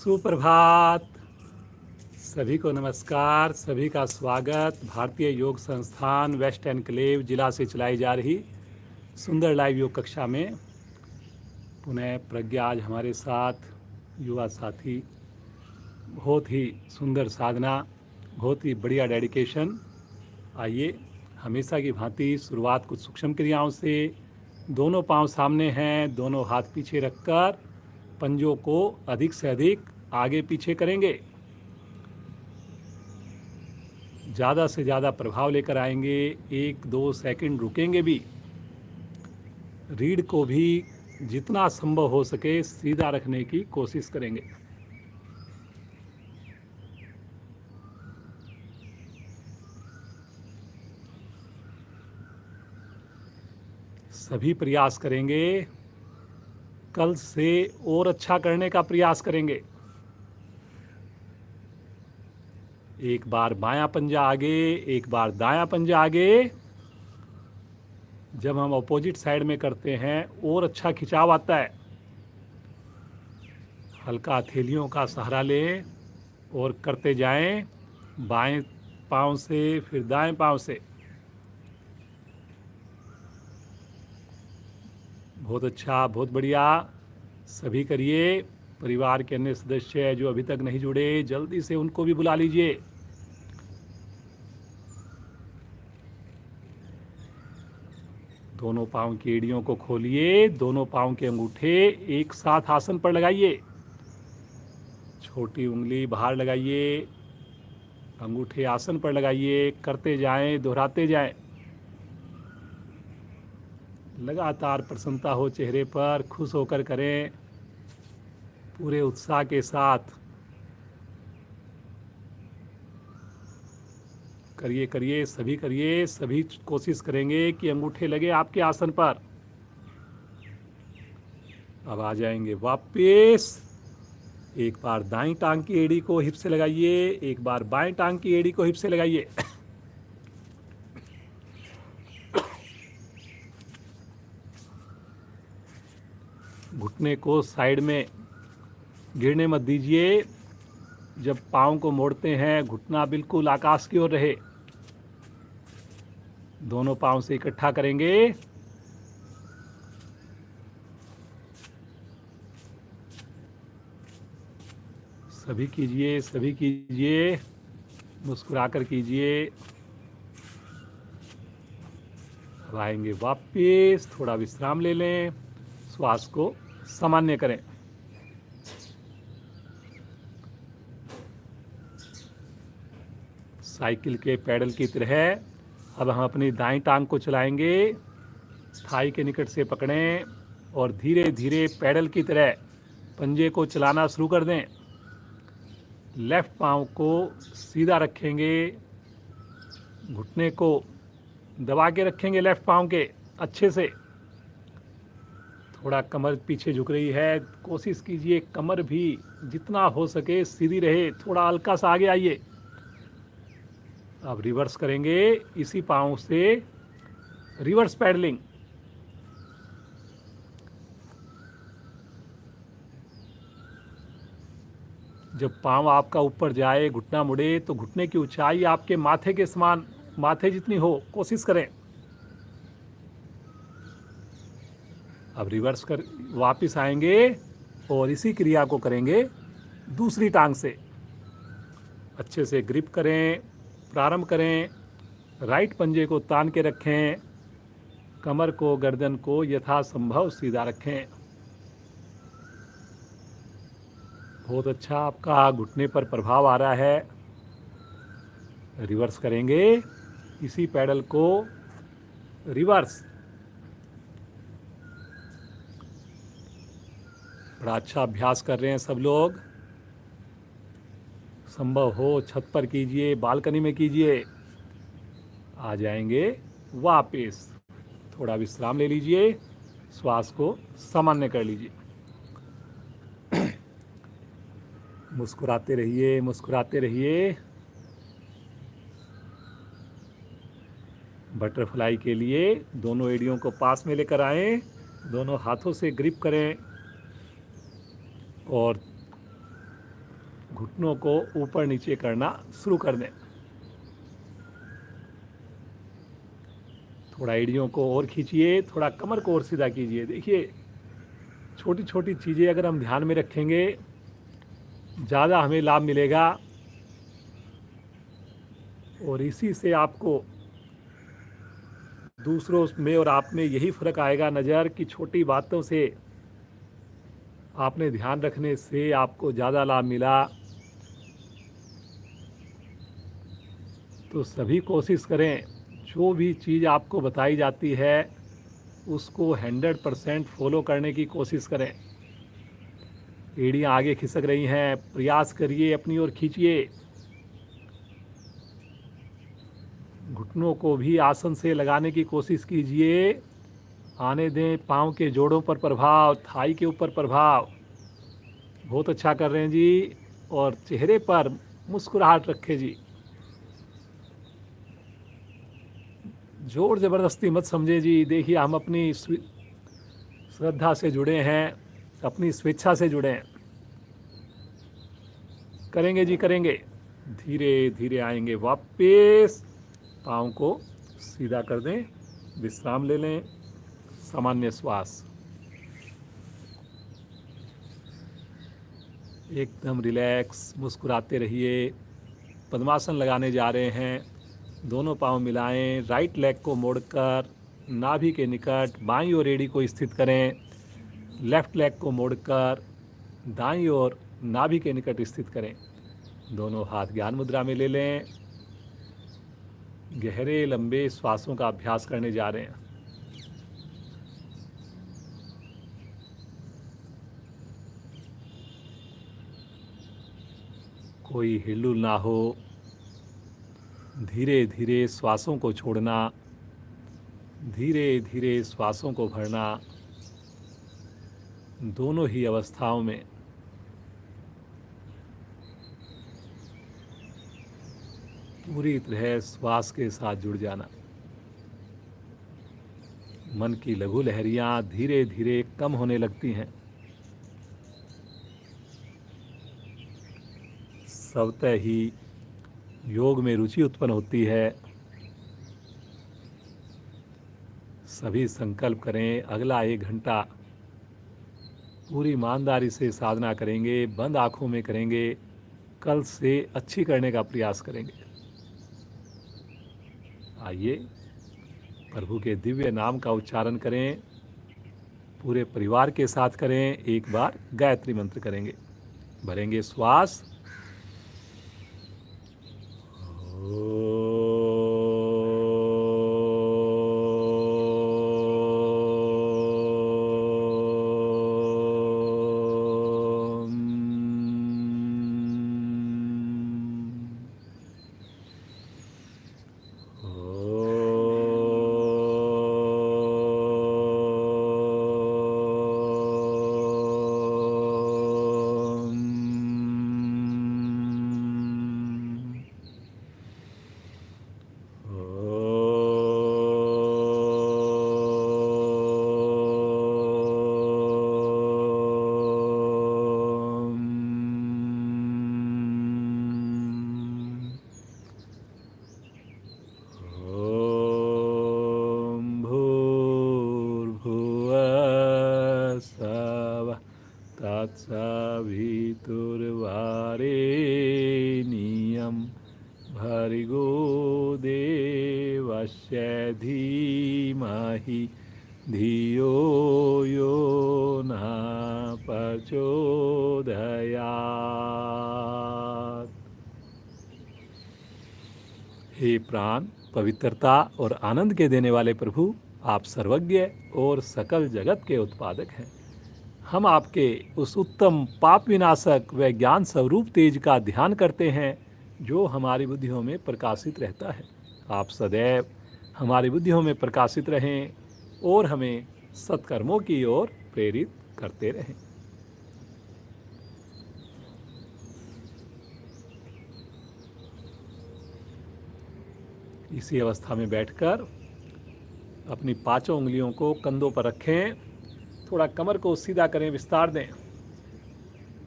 सुप्रभात। सभी को नमस्कार, सभी का स्वागत। भारतीय योग संस्थान वेस्ट एनक्लेव जिला से चलाई जा रही सुंदर लाइव योग कक्षा में पुनः प्रज्ञा आज हमारे साथ, युवा साथी। बहुत ही सुंदर साधना, बहुत ही बढ़िया डेडिकेशन। आइए हमेशा की भांति शुरुआत कुछ सूक्ष्म क्रियाओं से। दोनों पांव सामने हैं, दोनों हाथ पीछे रखकर पंजों को अधिक से अधिक आगे पीछे करेंगे। ज़्यादा से ज़्यादा प्रभाव लेकर आएंगे। 1-2 सेकंड रुकेंगे भी। रीढ़ को भी जितना संभव हो सके सीधा रखने की कोशिश करेंगे। सभी प्रयास करेंगे, कल से और अच्छा करने का प्रयास करेंगे। एक बार बायां पंजा आगे, एक बार दायां पंजा आगे। जब हम अपोजिट साइड में करते हैं और अच्छा खिंचाव आता है। हल्का हथेलियों का सहारा लें और करते जाएं। बाएं पांव से फिर दाएं पांव से। बहुत अच्छा, बहुत बढ़िया। सभी करिए। परिवार के अन्य सदस्य जो अभी तक नहीं जुड़े, जल्दी से उनको भी बुला लीजिए। दोनों पांव की एड़ियों को खोलिए, दोनों पांव के अंगूठे एक साथ आसन पर लगाइए। छोटी उंगली बाहर लगाइए, अंगूठे आसन पर लगाइए। करते जाएं, दोहराते जाएं। लगातार प्रसन्नता हो चेहरे पर, खुश होकर करें, पूरे उत्साह के साथ करिए। करिए, सभी करिए। सभी कोशिश करेंगे कि अंगूठे लगे आपके आसन पर। अब आ जाएंगे वापस। एक बार दाईं टांग की एड़ी को हिप से लगाइए, एक बार बाएं टांग की एड़ी को हिप से लगाइए। घुटने को साइड में गिरने मत दीजिए। जब पाँव को मोड़ते हैं घुटना बिल्कुल आकाश की ओर रहे। दोनों पाँव से इकट्ठा करेंगे। सभी कीजिए, सभी कीजिए। मुस्कुराकर कीजिए। अब आएंगे वापस। थोड़ा विश्राम ले लें, श्वास को सामान्य करें। साइकिल के पैडल की तरह अब हम अपनी दाईं टांग को चलाएंगे। थाई के निकट से पकड़ें और धीरे धीरे पैडल की तरह पंजे को चलाना शुरू कर दें। लेफ्ट पांव को सीधा रखेंगे, घुटने को दबा के रखेंगे लेफ्ट पांव के अच्छे से। थोड़ा कमर पीछे झुक रही है, कोशिश कीजिए कमर भी जितना हो सके सीधी रहे। थोड़ा हल्का सा आगे आइए। अब रिवर्स करेंगे इसी पांव से, रिवर्स पैडलिंग। जब पांव आपका ऊपर जाए, घुटना मुड़े, तो घुटने की ऊंचाई आपके माथे के समान, माथे जितनी हो कोशिश करें। अब रिवर्स कर वापस आएंगे और इसी क्रिया को करेंगे दूसरी टांग से। अच्छे से ग्रिप करें, प्रारंभ करें। राइट पंजे को तान के रखें, कमर को, गर्दन को यथासंभव सीधा रखें। बहुत अच्छा, आपका घुटने पर प्रभाव आ रहा है। रिवर्स करेंगे इसी पैडल को, रिवर्स। बड़ा अच्छा अभ्यास कर रहे हैं सब लोग। संभव हो छत पर कीजिए, बालकनी में कीजिए। आ जाएंगे वापस। थोड़ा विश्राम ले लीजिए, श्वास को सामान्य कर लीजिए। मुस्कुराते रहिए, मुस्कुराते रहिए। बटरफ्लाई के लिए दोनों एड़ियों को पास में लेकर आएं, दोनों हाथों से ग्रिप करें और घुटनों को ऊपर नीचे करना शुरू कर दें। थोड़ा एड़ियों को और खींचिए, थोड़ा कमर को और सीधा कीजिए। देखिए, छोटी छोटी चीज़ें अगर हम ध्यान में रखेंगे, ज़्यादा हमें लाभ मिलेगा। और इसी से आपको दूसरों में और आप में यही फ़र्क आएगा नज़र कि छोटी बातों से आपने ध्यान रखने से आपको ज़्यादा लाभ मिला। तो सभी कोशिश करें, जो भी चीज़ आपको बताई जाती है उसको 100% फॉलो करने की कोशिश करें। एड़ियाँ आगे खिसक रही हैं, प्रयास करिए, अपनी ओर खींचिए। घुटनों को भी आसन से लगाने की कोशिश कीजिए। आने दें पाँव के जोड़ों पर प्रभाव, थाई के ऊपर प्रभाव। बहुत अच्छा कर रहे हैं जी। और चेहरे पर मुस्कुराहट रखें जी। जोर ज़बरदस्ती मत समझे जी। देखिए, हम अपनी श्रद्धा से जुड़े हैं, अपनी स्वेच्छा से जुड़े हैं। करेंगे जी, करेंगे। धीरे धीरे आएंगे वापस। पाँव को सीधा कर दें, विश्राम ले लें, सामान्य श्वास। एकदम रिलैक्स, मुस्कुराते रहिए। पद्मासन लगाने जा रहे हैं। दोनों पाँव मिलाएं, राइट लेग को मोड़कर नाभि के निकट बाईं ओर एड़ी को स्थित करें। लेफ्ट लेग को मोड़कर दाईं ओर नाभि के निकट स्थित करें। दोनों हाथ ज्ञान मुद्रा में ले लें। गहरे लंबे श्वासों का अभ्यास करने जा रहे हैं। कोई हिलडुल ना हो। धीरे धीरे श्वासों को छोड़ना, धीरे धीरे श्वासों को भरना। दोनों ही अवस्थाओं में पूरी तरह श्वास के साथ जुड़ जाना। मन की लघु लहरियां धीरे धीरे कम होने लगती हैं। स्वतः ही योग में रुचि उत्पन्न होती है। सभी संकल्प करें, अगला 1 घंटा पूरी ईमानदारी से साधना करेंगे, बंद आँखों में करेंगे, कल से अच्छी करने का प्रयास करेंगे। आइए, प्रभु के दिव्य नाम का उच्चारण करें। पूरे परिवार के साथ करें। एक बार गायत्री मंत्र करेंगे। भरेंगे श्वास। तत्सवितुर्वरेण्यं भर्गो देवस्य धीमहि धियो यो न प्रचोदयात्। हे प्राण, पवित्रता और आनंद के देने वाले प्रभु, आप सर्वज्ञ और सकल जगत के उत्पादक हैं। हम आपके उस उत्तम पाप विनाशक व ज्ञान स्वरूप तेज का ध्यान करते हैं जो हमारी बुद्धियों में प्रकाशित रहता है। आप सदैव हमारी बुद्धियों में प्रकाशित रहें और हमें सत्कर्मों की ओर प्रेरित करते रहें। इसी अवस्था में बैठकर अपनी 5 उंगलियों को कंधों पर रखें। थोड़ा कमर को सीधा करें, विस्तार दें।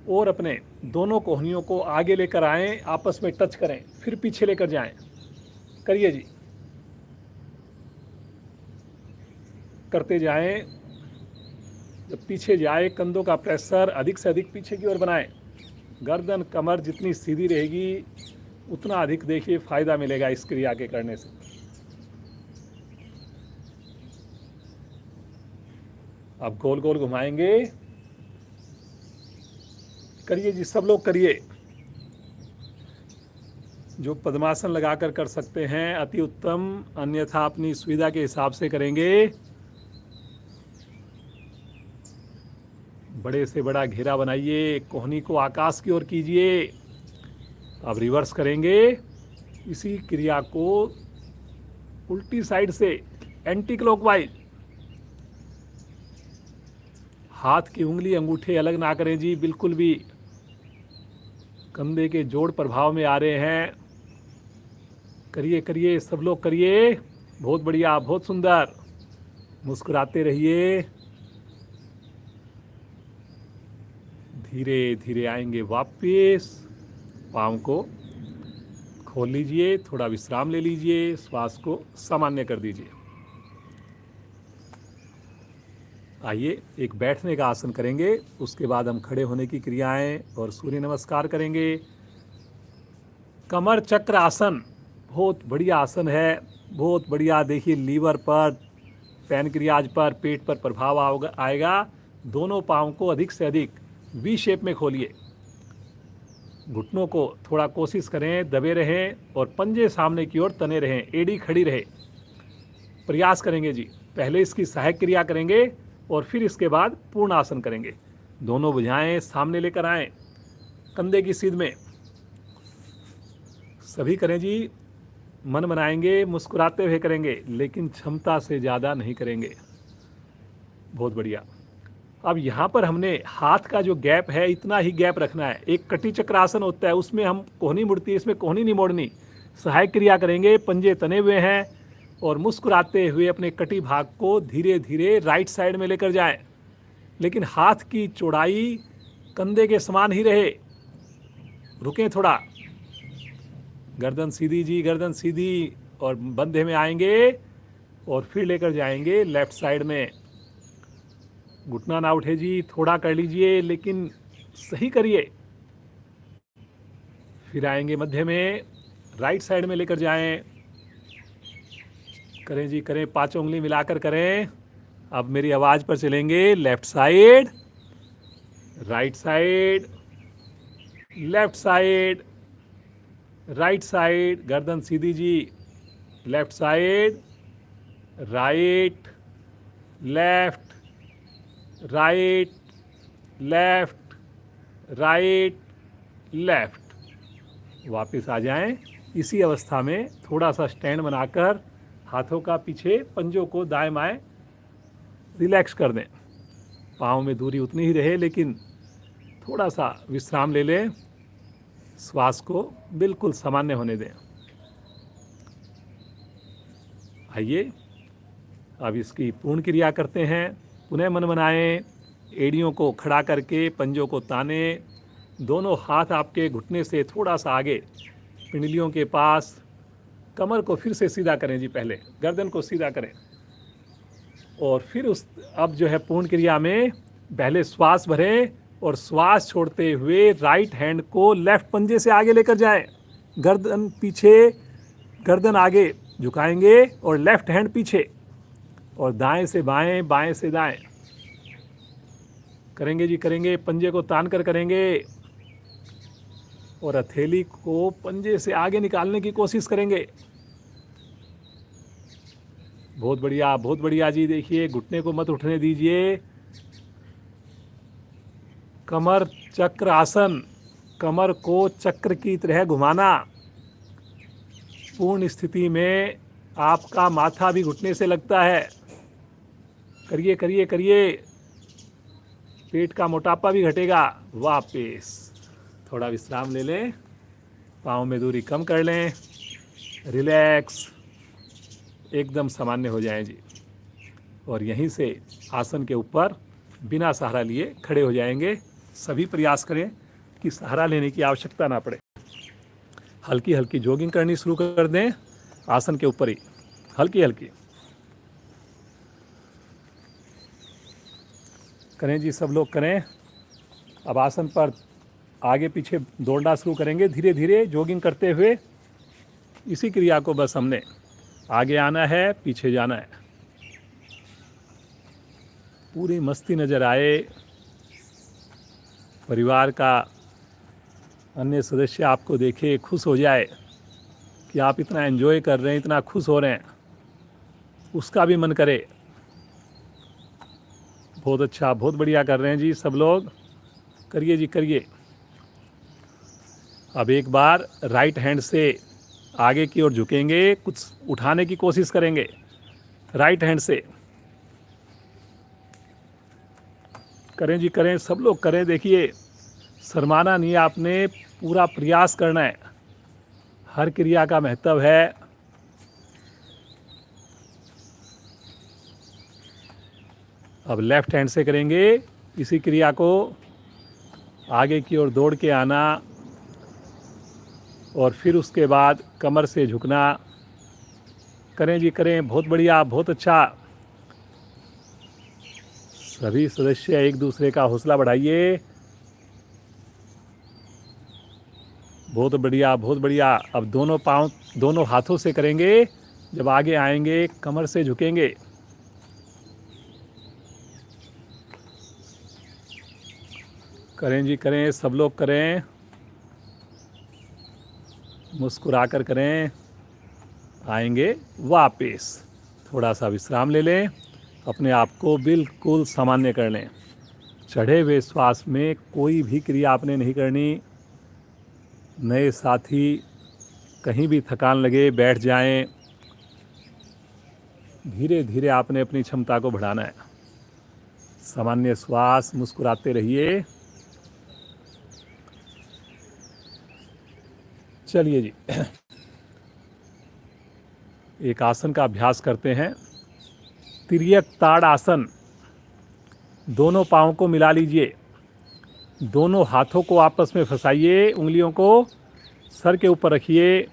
और अपने दोनों कोहनियों को आगे लेकर आएं, आपस में टच करें, फिर पीछे लेकर जाएं। करिए जी, करते जाएं। जब पीछे जाए कंधों का प्रेशर अधिक से अधिक पीछे की ओर बनाएं। गर्दन कमर जितनी सीधी रहेगी उतना अधिक देखिए फायदा मिलेगा इस क्रिया के करने से। अब गोल गोल घुमाएंगे। करिए जी, सब लोग करिए। जो पद्मासन लगाकर कर सकते हैं अति उत्तम, अन्यथा अपनी सुविधा के हिसाब से करेंगे। बड़े से बड़ा घेरा बनाइए, कोहनी को आकाश की ओर कीजिए। अब रिवर्स करेंगे इसी क्रिया को उल्टी साइड से एंटी क्लॉकवाइज। हाथ की उंगली अंगूठे अलग ना करें जी, बिल्कुल भी। कंधे के जोड़ प्रभाव में आ रहे हैं। करिए करिए, सब लोग करिए। बहुत बढ़िया, बहुत सुंदर। मुस्कुराते रहिए। धीरे धीरे आएंगे वापस। पाँव को खोल लीजिए, थोड़ा विश्राम ले लीजिए, श्वास को सामान्य कर दीजिए। आइए एक बैठने का आसन करेंगे, उसके बाद हम खड़े होने की क्रियाएं और सूर्य नमस्कार करेंगे। कमर चक्र आसन बहुत बढ़िया आसन है, बहुत बढ़िया। देखिए लीवर पर, पैनक्रियाज पर, पेट पर प्रभाव आएगा। दोनों पाँव को अधिक से अधिक वी शेप में खोलिए। घुटनों को थोड़ा कोशिश करें दबे रहें और पंजे सामने की ओर तने रहें, एड़ी खड़ी रहे। प्रयास करेंगे जी। पहले इसकी सहायक क्रिया करेंगे और फिर इसके बाद पूर्ण आसन करेंगे। दोनों भुजाएं सामने लेकर आएं, कंधे की सीध में। सभी करें जी। मन बनाएंगे, मुस्कुराते हुए करेंगे, लेकिन क्षमता से ज़्यादा नहीं करेंगे। बहुत बढ़िया। अब यहाँ पर हमने हाथ का जो गैप है इतना ही गैप रखना है। एक कटी चक्रासन होता है, उसमें हम कोहनी मुड़ती है, इसमें कोहनी नहीं मोड़नी। सहायक क्रिया करेंगे, पंजे तने हुए हैं और मुस्कुराते हुए अपने कटी भाग को धीरे धीरे राइट साइड में लेकर जाएं, लेकिन हाथ की चौड़ाई कंधे के समान ही रहे। रुकें थोड़ा। गर्दन सीधी जी, गर्दन सीधी, और बंधे में आएंगे और फिर लेकर जाएंगे लेफ्ट साइड में। घुटना ना उठे जी, थोड़ा कर लीजिए लेकिन सही करिए। फिर आएंगे मध्य में, राइट साइड में लेकर जाएं। करें जी, करें, पांचों उंगली मिलाकर करें। अब मेरी आवाज़ पर चलेंगे। Left side, right side, left side, right side. गर्दन सीधी जी। Left side, right, left, right, left, right, left. वापस आ जाएं। इसी अवस्था में थोड़ा सा स्टैंड बनाकर हाथों का पीछे, पंजों को दाएं बाएं रिलैक्स कर दें। पाँव में दूरी उतनी ही रहे लेकिन थोड़ा सा विश्राम ले लें। श्वास को बिल्कुल सामान्य होने दें। आइए अब इसकी पूर्ण क्रिया करते हैं। पुनः मन बनाएं। एड़ियों को खड़ा करके पंजों को ताने। दोनों हाथ आपके घुटने से थोड़ा सा आगे, पिंडलियों के पास। कमर को फिर से सीधा करें जी, पहले गर्दन को सीधा करें और फिर अब जो है पूर्ण क्रिया में पहले श्वास भरें और श्वास छोड़ते हुए राइट हैंड को लेफ्ट पंजे से आगे लेकर जाएं। गर्दन पीछे, गर्दन आगे झुकाएंगे और लेफ्ट हैंड पीछे, और दाएं से बाएं, बाएं से दाएं करेंगे जी, करेंगे। पंजे को तान कर करेंगे और हथेली को पंजे से आगे निकालने की कोशिश करेंगे। बहुत बढ़िया, बहुत बढ़िया जी। देखिए घुटने को मत उठने दीजिए। कमर चक्र आसन, कमर को चक्र की तरह घुमाना। पूर्ण स्थिति में आपका माथा भी घुटने से लगता है। करिए करिए करिए। पेट का मोटापा भी घटेगा। वापस थोड़ा विश्राम ले लें, पाँव में दूरी कम कर लें, रिलैक्स, एकदम सामान्य हो जाएं जी। और यहीं से आसन के ऊपर बिना सहारा लिए खड़े हो जाएंगे। सभी प्रयास करें कि सहारा लेने की आवश्यकता ना पड़े। हल्की हल्की जॉगिंग करनी शुरू कर दें आसन के ऊपर ही, हल्की हल्की करें जी, सब लोग करें। अब आसन पर आगे पीछे दौड़ना शुरू करेंगे धीरे धीरे जॉगिंग करते हुए। इसी क्रिया को बस हमने आगे आना है, पीछे जाना है। पूरी मस्ती नज़र आए, परिवार का अन्य सदस्य आपको देखे, खुश हो जाए कि आप इतना एंजॉय कर रहे हैं, इतना खुश हो रहे हैं, उसका भी मन करे। बहुत अच्छा, बहुत बढ़िया कर रहे हैं जी सब लोग, करिए जी करिए। अब एक बार राइट हैंड से आगे की ओर झुकेंगे, कुछ उठाने की कोशिश करेंगे राइट हैंड से। करें जी करें, सब लोग करें। देखिए, शर्माना नहीं है, आपने पूरा प्रयास करना है। हर क्रिया का महत्व है। अब लेफ्ट हैंड से करेंगे इसी क्रिया को, आगे की ओर दौड़ के आना और फिर उसके बाद कमर से झुकना। करें जी करें, बहुत बढ़िया, बहुत अच्छा। सभी सदस्य एक दूसरे का हौसला बढ़ाइए। बहुत बढ़िया, बहुत बढ़िया। अब दोनों पाँव दोनों हाथों से करेंगे। जब आगे आएंगे कमर से झुकेंगे। करें जी करें, सब लोग करें, मुस्कुराकर करें। आएंगे वापस, थोड़ा सा विश्राम ले लें, अपने आप को बिल्कुल सामान्य कर लें। चढ़े हुए श्वास में कोई भी क्रिया आपने नहीं करनी। नए साथी कहीं भी थकान लगे बैठ जाएं। धीरे धीरे आपने अपनी क्षमता को बढ़ाना है। सामान्य श्वास, मुस्कुराते रहिए। चलिए जी, एक आसन का अभ्यास करते हैं, तिर्यक ताड़ आसन। दोनों पाँव को मिला लीजिए, दोनों हाथों को आपस में फंसाइए, उंगलियों को सर के ऊपर रखिए।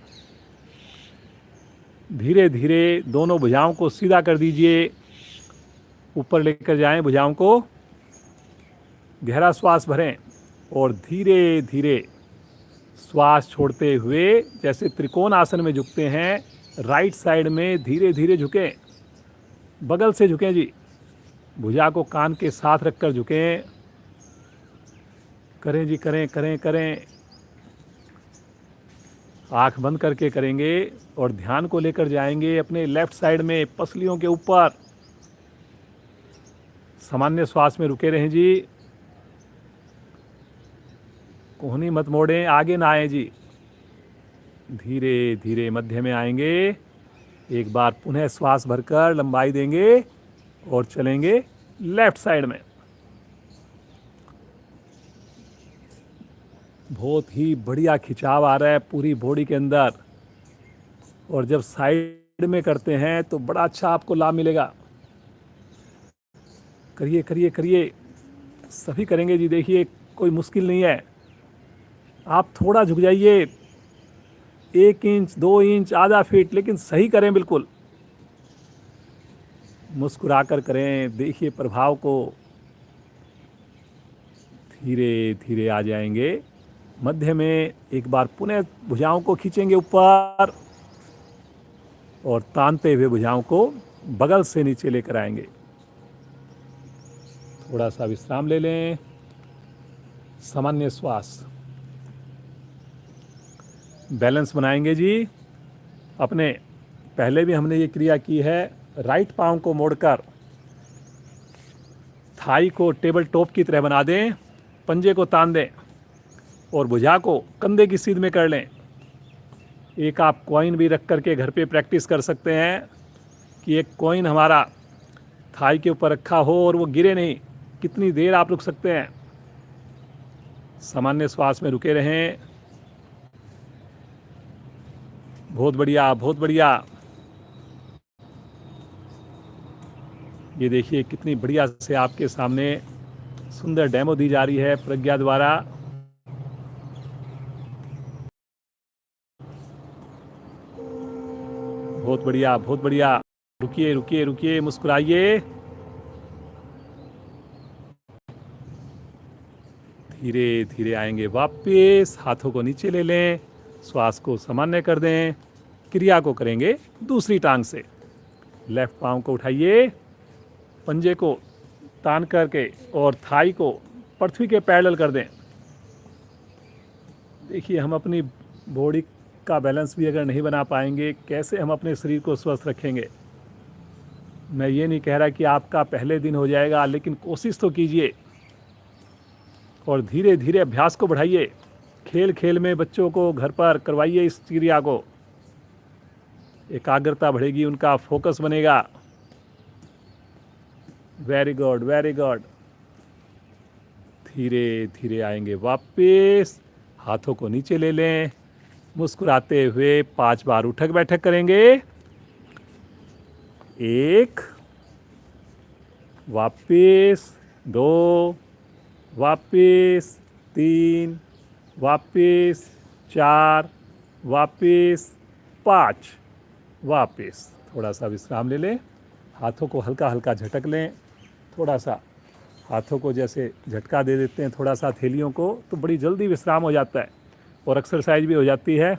धीरे धीरे दोनों भुजाओं को सीधा कर दीजिए, ऊपर लेकर जाएं भुजाओं को। गहरा श्वास भरें और धीरे धीरे श्वास छोड़ते हुए जैसे त्रिकोण आसन में झुकते हैं, राइट साइड में धीरे धीरे झुकें। बगल से झुकें जी, भुजा को कान के साथ रखकर झुकें। करें जी करें, करें करें। आँख बंद करके करेंगे और ध्यान को लेकर जाएंगे अपने लेफ्ट साइड में, पसलियों के ऊपर। सामान्य श्वास में रुके रहें जी, कोहनी मत मोड़ें, आगे ना आए जी। धीरे धीरे मध्य में आएंगे। एक बार पुनः श्वास भरकर लंबाई देंगे और चलेंगे लेफ्ट साइड में। बहुत ही बढ़िया खिंचाव आ रहा है पूरी बॉडी के अंदर, और जब साइड में करते हैं तो बड़ा अच्छा आपको लाभ मिलेगा। करिए करिए करिए, सभी करेंगे जी। देखिए, कोई मुश्किल नहीं है। आप थोड़ा झुक जाइए, 1 इंच 2 इंच आधा फीट, लेकिन सही करें बिल्कुल। मुस्कुराकर करें, देखिए प्रभाव को। धीरे धीरे आ जाएंगे मध्य में। एक बार पुनः भुजाओं को खींचेंगे ऊपर और तानते हुए भुजाओं को बगल से नीचे लेकर आएंगे। थोड़ा सा विश्राम ले लें। सामान्य श्वास, बैलेंस बनाएंगे जी अपने। पहले भी हमने ये क्रिया की है। राइट पाँव को मोड़कर थाई को टेबल टॉप की तरह बना दें, पंजे को तान दें और भुजा को कंधे की सीध में कर लें। एक आप कॉइन भी रख करके घर पे प्रैक्टिस कर सकते हैं कि एक कॉइन हमारा थाई के ऊपर रखा हो और वो गिरे नहीं। कितनी देर आप रुक सकते हैं। सामान्य श्वास में रुके रहें। बहुत बढ़िया, बहुत बढ़िया। ये देखिए कितनी बढ़िया से आपके सामने सुंदर डेमो दी जा रही है प्रज्ञा द्वारा। बहुत बढ़िया, बहुत बढ़िया। रुकिए रुकिए रुकिए, मुस्कुराइए। धीरे धीरे आएंगे वापस, हाथों को नीचे ले लें, श्वास को सामान्य कर दें। क्रिया को करेंगे दूसरी टांग से। लेफ्ट पाँव को उठाइए, पंजे को तान करके और थाई को पृथ्वी के पैरेलल कर दें। देखिए, हम अपनी बॉडी का बैलेंस भी अगर नहीं बना पाएंगे, कैसे हम अपने शरीर को स्वस्थ रखेंगे। मैं ये नहीं कह रहा कि आपका पहले दिन हो जाएगा, लेकिन कोशिश तो कीजिए और धीरे धीरे अभ्यास को बढ़ाइए। खेल खेल में बच्चों को घर पर करवाइए इस क्रिया को। एकाग्रता बढ़ेगी, उनका फोकस बनेगा। Very good, very good. धीरे धीरे आएंगे वापस, हाथों को नीचे ले लें, मुस्कुराते हुए 5 बार उठक बैठक करेंगे। 1, वापस 2, वापस 3, वापस 4, वापस 5, वापस। थोड़ा सा विश्राम ले लें, हाथों को हल्का हल्का झटक लें। थोड़ा सा हाथों को जैसे झटका दे देते हैं थोड़ा सा हथेलियों को, तो बड़ी जल्दी विश्राम हो जाता है और एक्सरसाइज भी हो जाती है।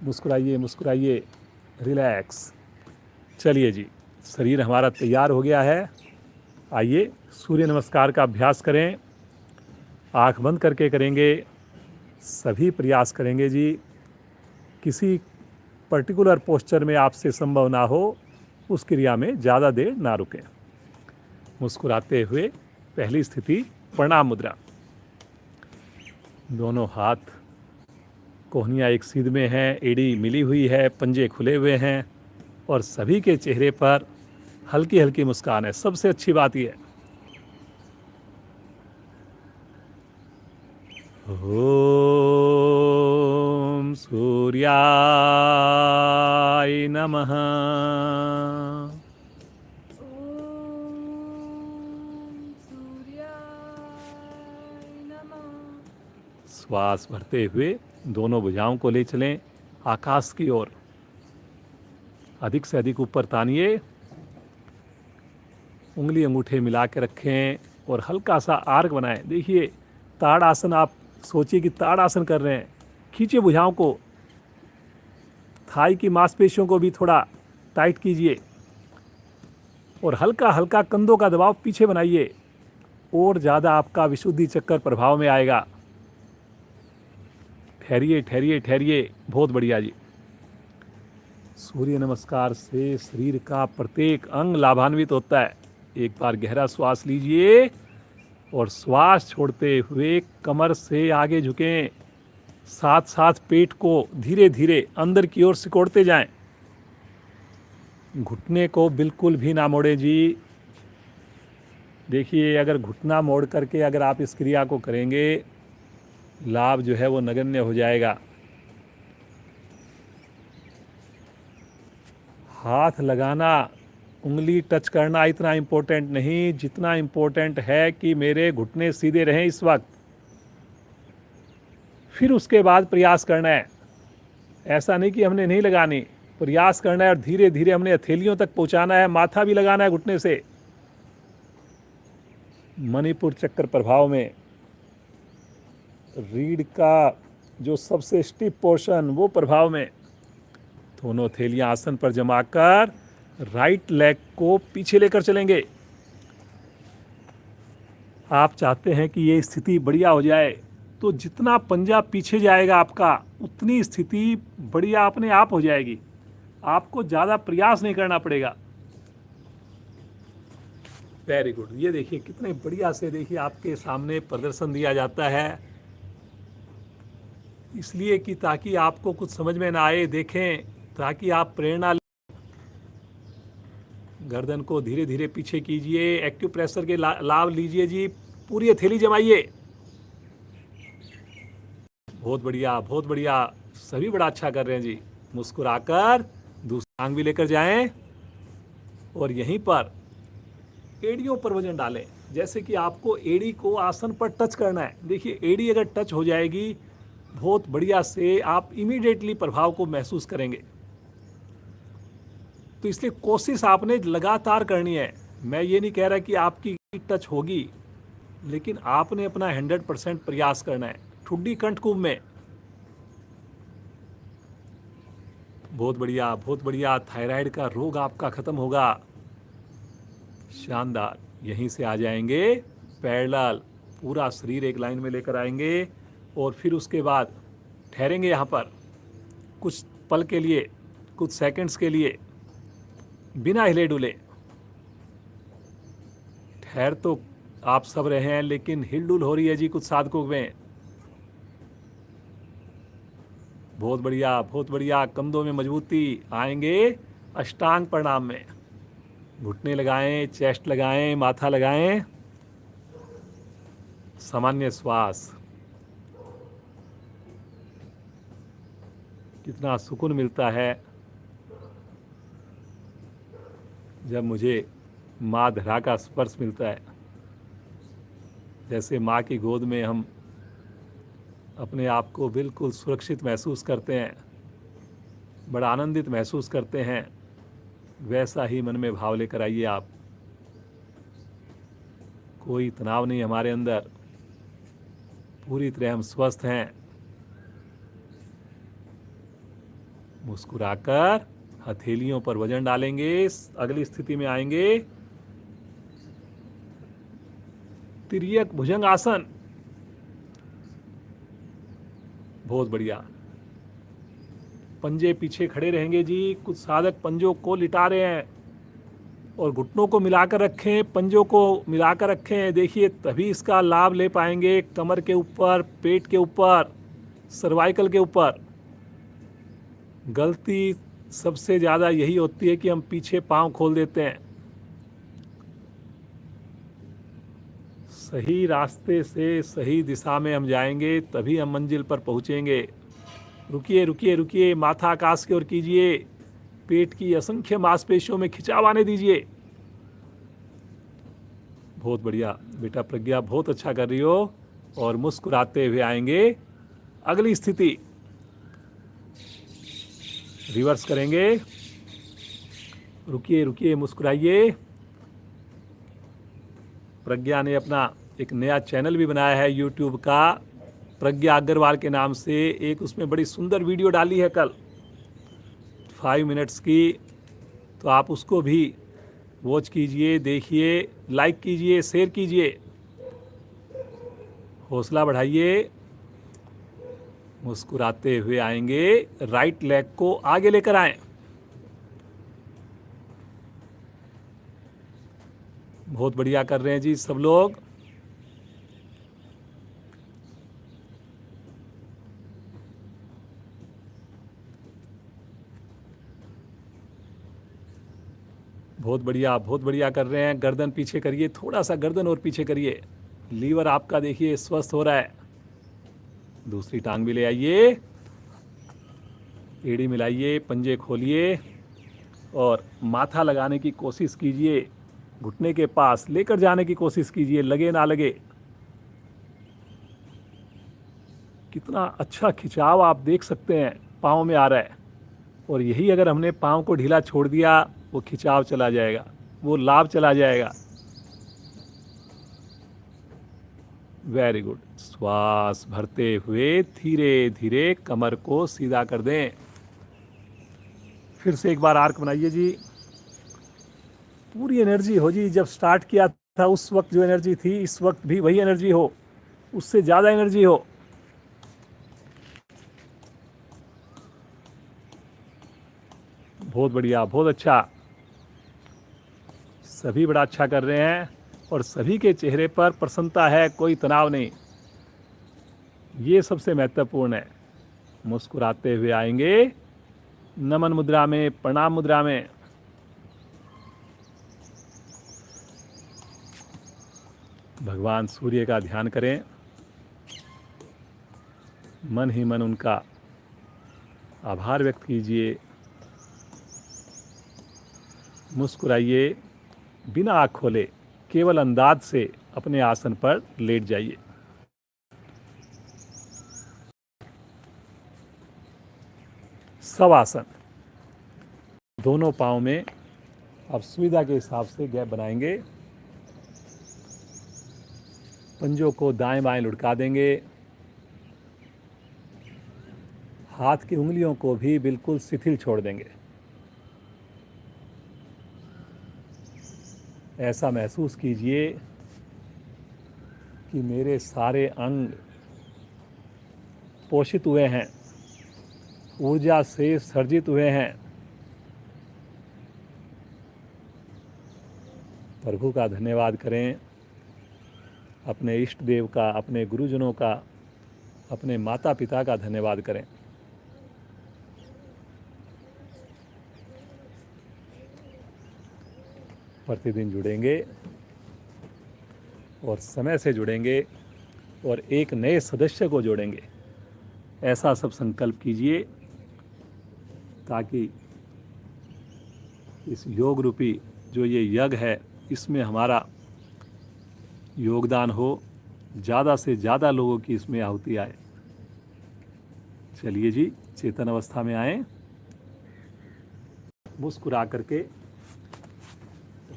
मुस्कुराइए मुस्कुराइए, रिलैक्स। चलिए जी, शरीर हमारा तैयार हो गया है। आइए सूर्य नमस्कार का अभ्यास करें। आँख बंद करके करेंगे, सभी प्रयास करेंगे जी। किसी पर्टिकुलर पोस्चर में आपसे संभव ना हो, उस क्रिया में ज़्यादा देर ना रुकें। मुस्कुराते हुए पहली स्थिति प्रणाम मुद्रा। दोनों हाथ कोहनियाँ एक सीध में हैं, एड़ी मिली हुई है, पंजे खुले हुए हैं और सभी के चेहरे पर हल्की हल्की मुस्कान है। सबसे अच्छी बात यह है। ओम सूर्याय नमः। श्वास भरते हुए दोनों भुजाओं को ले चलें आकाश की ओर। अधिक से अधिक ऊपर तानिए, उंगली अंगूठे मिला के रखें और हल्का सा आर्क बनाएं। देखिए, ताड़ आसन, आप सोचिए कि ताड़ आसन कर रहे हैं। खींचिए भुजाओं को, थाई की मांसपेशियों को भी थोड़ा टाइट कीजिए और हल्का हल्का कंधों का दबाव पीछे बनाइए, और ज़्यादा आपका विशुद्धि चक्कर प्रभाव में आएगा। ठहरिए ठहरिए ठहरिए, बहुत बढ़िया जी। सूर्य नमस्कार से शरीर का प्रत्येक अंग लाभान्वित होता है। एक बार गहरा श्वास लीजिए और श्वास छोड़ते हुए कमर से आगे झुकें। साथ साथ पेट को धीरे धीरे अंदर की ओर सिकोड़ते जाएं। घुटने को बिल्कुल भी ना मोड़ें जी। देखिए, अगर घुटना मोड़ करके अगर आप इस क्रिया को करेंगे, लाभ जो है वो नगण्य हो जाएगा। हाथ लगाना, उंगली टच करना इतना इम्पोर्टेंट नहीं, जितना इम्पोर्टेंट है कि मेरे घुटने सीधे रहें इस वक्त। फिर उसके बाद प्रयास करना है। ऐसा नहीं कि हमने नहीं लगानी, प्रयास करना है और धीरे धीरे हमने हथेलियों तक पहुंचाना है, माथा भी लगाना है घुटने से। मणिपुर चक्र प्रभाव में रीढ़ का जो सबसे स्टिफ पोर्शन, वो प्रभाव में। दोनों हथेलियां आसन पर जमा कर राइट लेग को पीछे लेकर चलेंगे। आप चाहते हैं कि ये स्थिति बढ़िया हो जाए, तो जितना पंजा पीछे जाएगा आपका, उतनी स्थिति बढ़िया अपने आप हो जाएगी। आपको ज़्यादा प्रयास नहीं करना पड़ेगा। Very good. ये देखिए कितने बढ़िया से, देखिए आपके सामने प्रदर्शन दिया जाता है, इसलिए कि ताकि आपको कुछ समझ में ना आए, देखें, ताकि आप प्रेरणा लें। गर्दन को धीरे धीरे पीछे कीजिए, एक्यूप्रेशर के लाभ लीजिए जी, पूरी हथेली जमाइए। बहुत बढ़िया, बहुत बढ़िया, सभी बड़ा अच्छा कर रहे हैं जी। मुस्कुराकर दूसरी आंख भी लेकर जाएं और यहीं पर एड़ियों पर वजन डालें। जैसे कि आपको एड़ी को आसन पर टच करना है। देखिए एड़ी अगर टच हो जाएगी बहुत बढ़िया से, आप इमीडिएटली प्रभाव को महसूस करेंगे। तो इसलिए कोशिश आपने लगातार करनी है। मैं ये नहीं कह रहा कि आपकी टच होगी, लेकिन आपने अपना 100% प्रयास करना है। ठुड्डी कंठ कुंभ में बहुत बढ़िया, बहुत बढ़िया। थायराइड का रोग आपका खत्म होगा। शानदार। यहीं से आ जाएंगे पैरेलल, पूरा शरीर एक लाइन में लेकर आएंगे और फिर उसके बाद ठहरेंगे यहाँ पर कुछ पल के लिए, कुछ सेकंड्स के लिए, बिना हिले डुले। ठहर तो आप सब रहे हैं, लेकिन हिलडुल हो रही है जी कुछ साधकों में। बहुत बढ़िया, बहुत बढ़िया। कंधों में मजबूती। आएंगे अष्टांग प्रणाम में। घुटने लगाएं, चेस्ट लगाएं, माथा लगाएं। सामान्य श्वास। कितना सुकून मिलता है जब मुझे माँ धरा का स्पर्श मिलता है। जैसे माँ की गोद में हम अपने आप को बिल्कुल सुरक्षित महसूस करते हैं, बड़ा आनंदित महसूस करते हैं, वैसा ही मन में भाव लेकर आइए आप। कोई तनाव नहीं हमारे अंदर, पूरी तरह हम स्वस्थ हैं। मुस्कुराकर हथेलियों पर वजन डालेंगे। अगली स्थिति में आएंगे तिर्यक भुजंग आसन। बहुत बढ़िया। पंजे पीछे खड़े रहेंगे जी। कुछ साधक पंजों को लिटा रहे हैं और घुटनों को मिलाकर रखें, पंजों को मिलाकर रखें। देखिए तभी इसका लाभ ले पाएंगे। कमर के ऊपर, पेट के ऊपर, सर्वाइकल के ऊपर। गलती सबसे ज़्यादा यही होती है कि हम पीछे पांव खोल देते हैं। सही रास्ते से, सही दिशा में हम जाएंगे, तभी हम मंजिल पर पहुंचेंगे। रुकिए रुकिए रुकिए। माथा आकाश की ओर कीजिए। पेट की असंख्य मांसपेशियों में खिंचाव आने दीजिए। बहुत बढ़िया बेटा प्रज्ञा, बहुत अच्छा कर रही हो। और मुस्कुराते हुए आएंगे अगली स्थिति। रिवर्स करेंगे। रुकिए रुकिए, मुस्कुराइए। प्रज्ञा ने अपना एक नया चैनल भी बनाया है यूट्यूब का, प्रज्ञा अग्रवाल के नाम से। एक उसमें बड़ी सुंदर वीडियो डाली है कल, 5 मिनट्स की। तो आप उसको भी वॉच कीजिए, देखिए, लाइक कीजिए, शेयर कीजिए। हौसला बढ़ाइए। मुस्कुराते हुए आएंगे। राइट लेग को आगे लेकर आएं। बहुत बढ़िया कर रहे हैं जी सब लोग। बहुत बढ़िया, बहुत बढ़िया कर रहे हैं। गर्दन पीछे करिए, थोड़ा सा गर्दन और पीछे करिए। लीवर आपका देखिए स्वस्थ हो रहा है। दूसरी टांग भी ले आइए। एड़ी मिलाइए, पंजे खोलिए और माथा लगाने की कोशिश कीजिए। घुटने के पास लेकर जाने की कोशिश कीजिए, लगे ना लगे। कितना अच्छा खिंचाव आप देख सकते हैं पाँव में आ रहा है। और यही अगर हमने पाँव को ढीला छोड़ दिया, वो खिंचाव चला जाएगा, वो लाभ चला जाएगा। Very good. श्वास भरते हुए धीरे धीरे कमर को सीधा कर दें। फिर से एक बार आर्क बनाइए जी। पूरी एनर्जी हो जी। जब स्टार्ट किया था उस वक्त जो एनर्जी थी, इस वक्त भी वही एनर्जी हो, उससे ज़्यादा एनर्जी हो। बहुत बढ़िया, बहुत अच्छा। सभी बड़ा अच्छा कर रहे हैं और सभी के चेहरे पर प्रसन्नता है, कोई तनाव नहीं। ये सबसे महत्वपूर्ण है। मुस्कुराते हुए आएंगे नमन मुद्रा में, प्रणाम मुद्रा में। भगवान सूर्य का ध्यान करें। मन ही मन उनका आभार व्यक्त कीजिए। मुस्कुराइए बिना आँख खोले, केवल अंदाज से। अपने आसन पर लेट जाइए। शवासन, दोनों पाँव में आप सुविधा के हिसाब से गैप बनाएंगे। पंजों को दाएं बाएं लुढ़का देंगे। हाथ की उंगलियों को भी बिल्कुल शिथिल छोड़ देंगे। ऐसा महसूस कीजिए कि मेरे सारे अंग पोषित हुए हैं, ऊर्जा से सर्जित हुए हैं। प्रभु का धन्यवाद करें, अपने इष्ट देव का, अपने गुरुजनों का, अपने माता पिता का धन्यवाद करें। प्रतिदिन जुड़ेंगे और समय से जुड़ेंगे और एक नए सदस्य को जोड़ेंगे, ऐसा सब संकल्प कीजिए ताकि इस योग रूपी जो ये यज्ञ है इसमें हमारा योगदान हो, ज़्यादा से ज़्यादा लोगों की इसमें आहुति आए। चलिए जी, चेतन अवस्था में आए। मुस्कुरा करके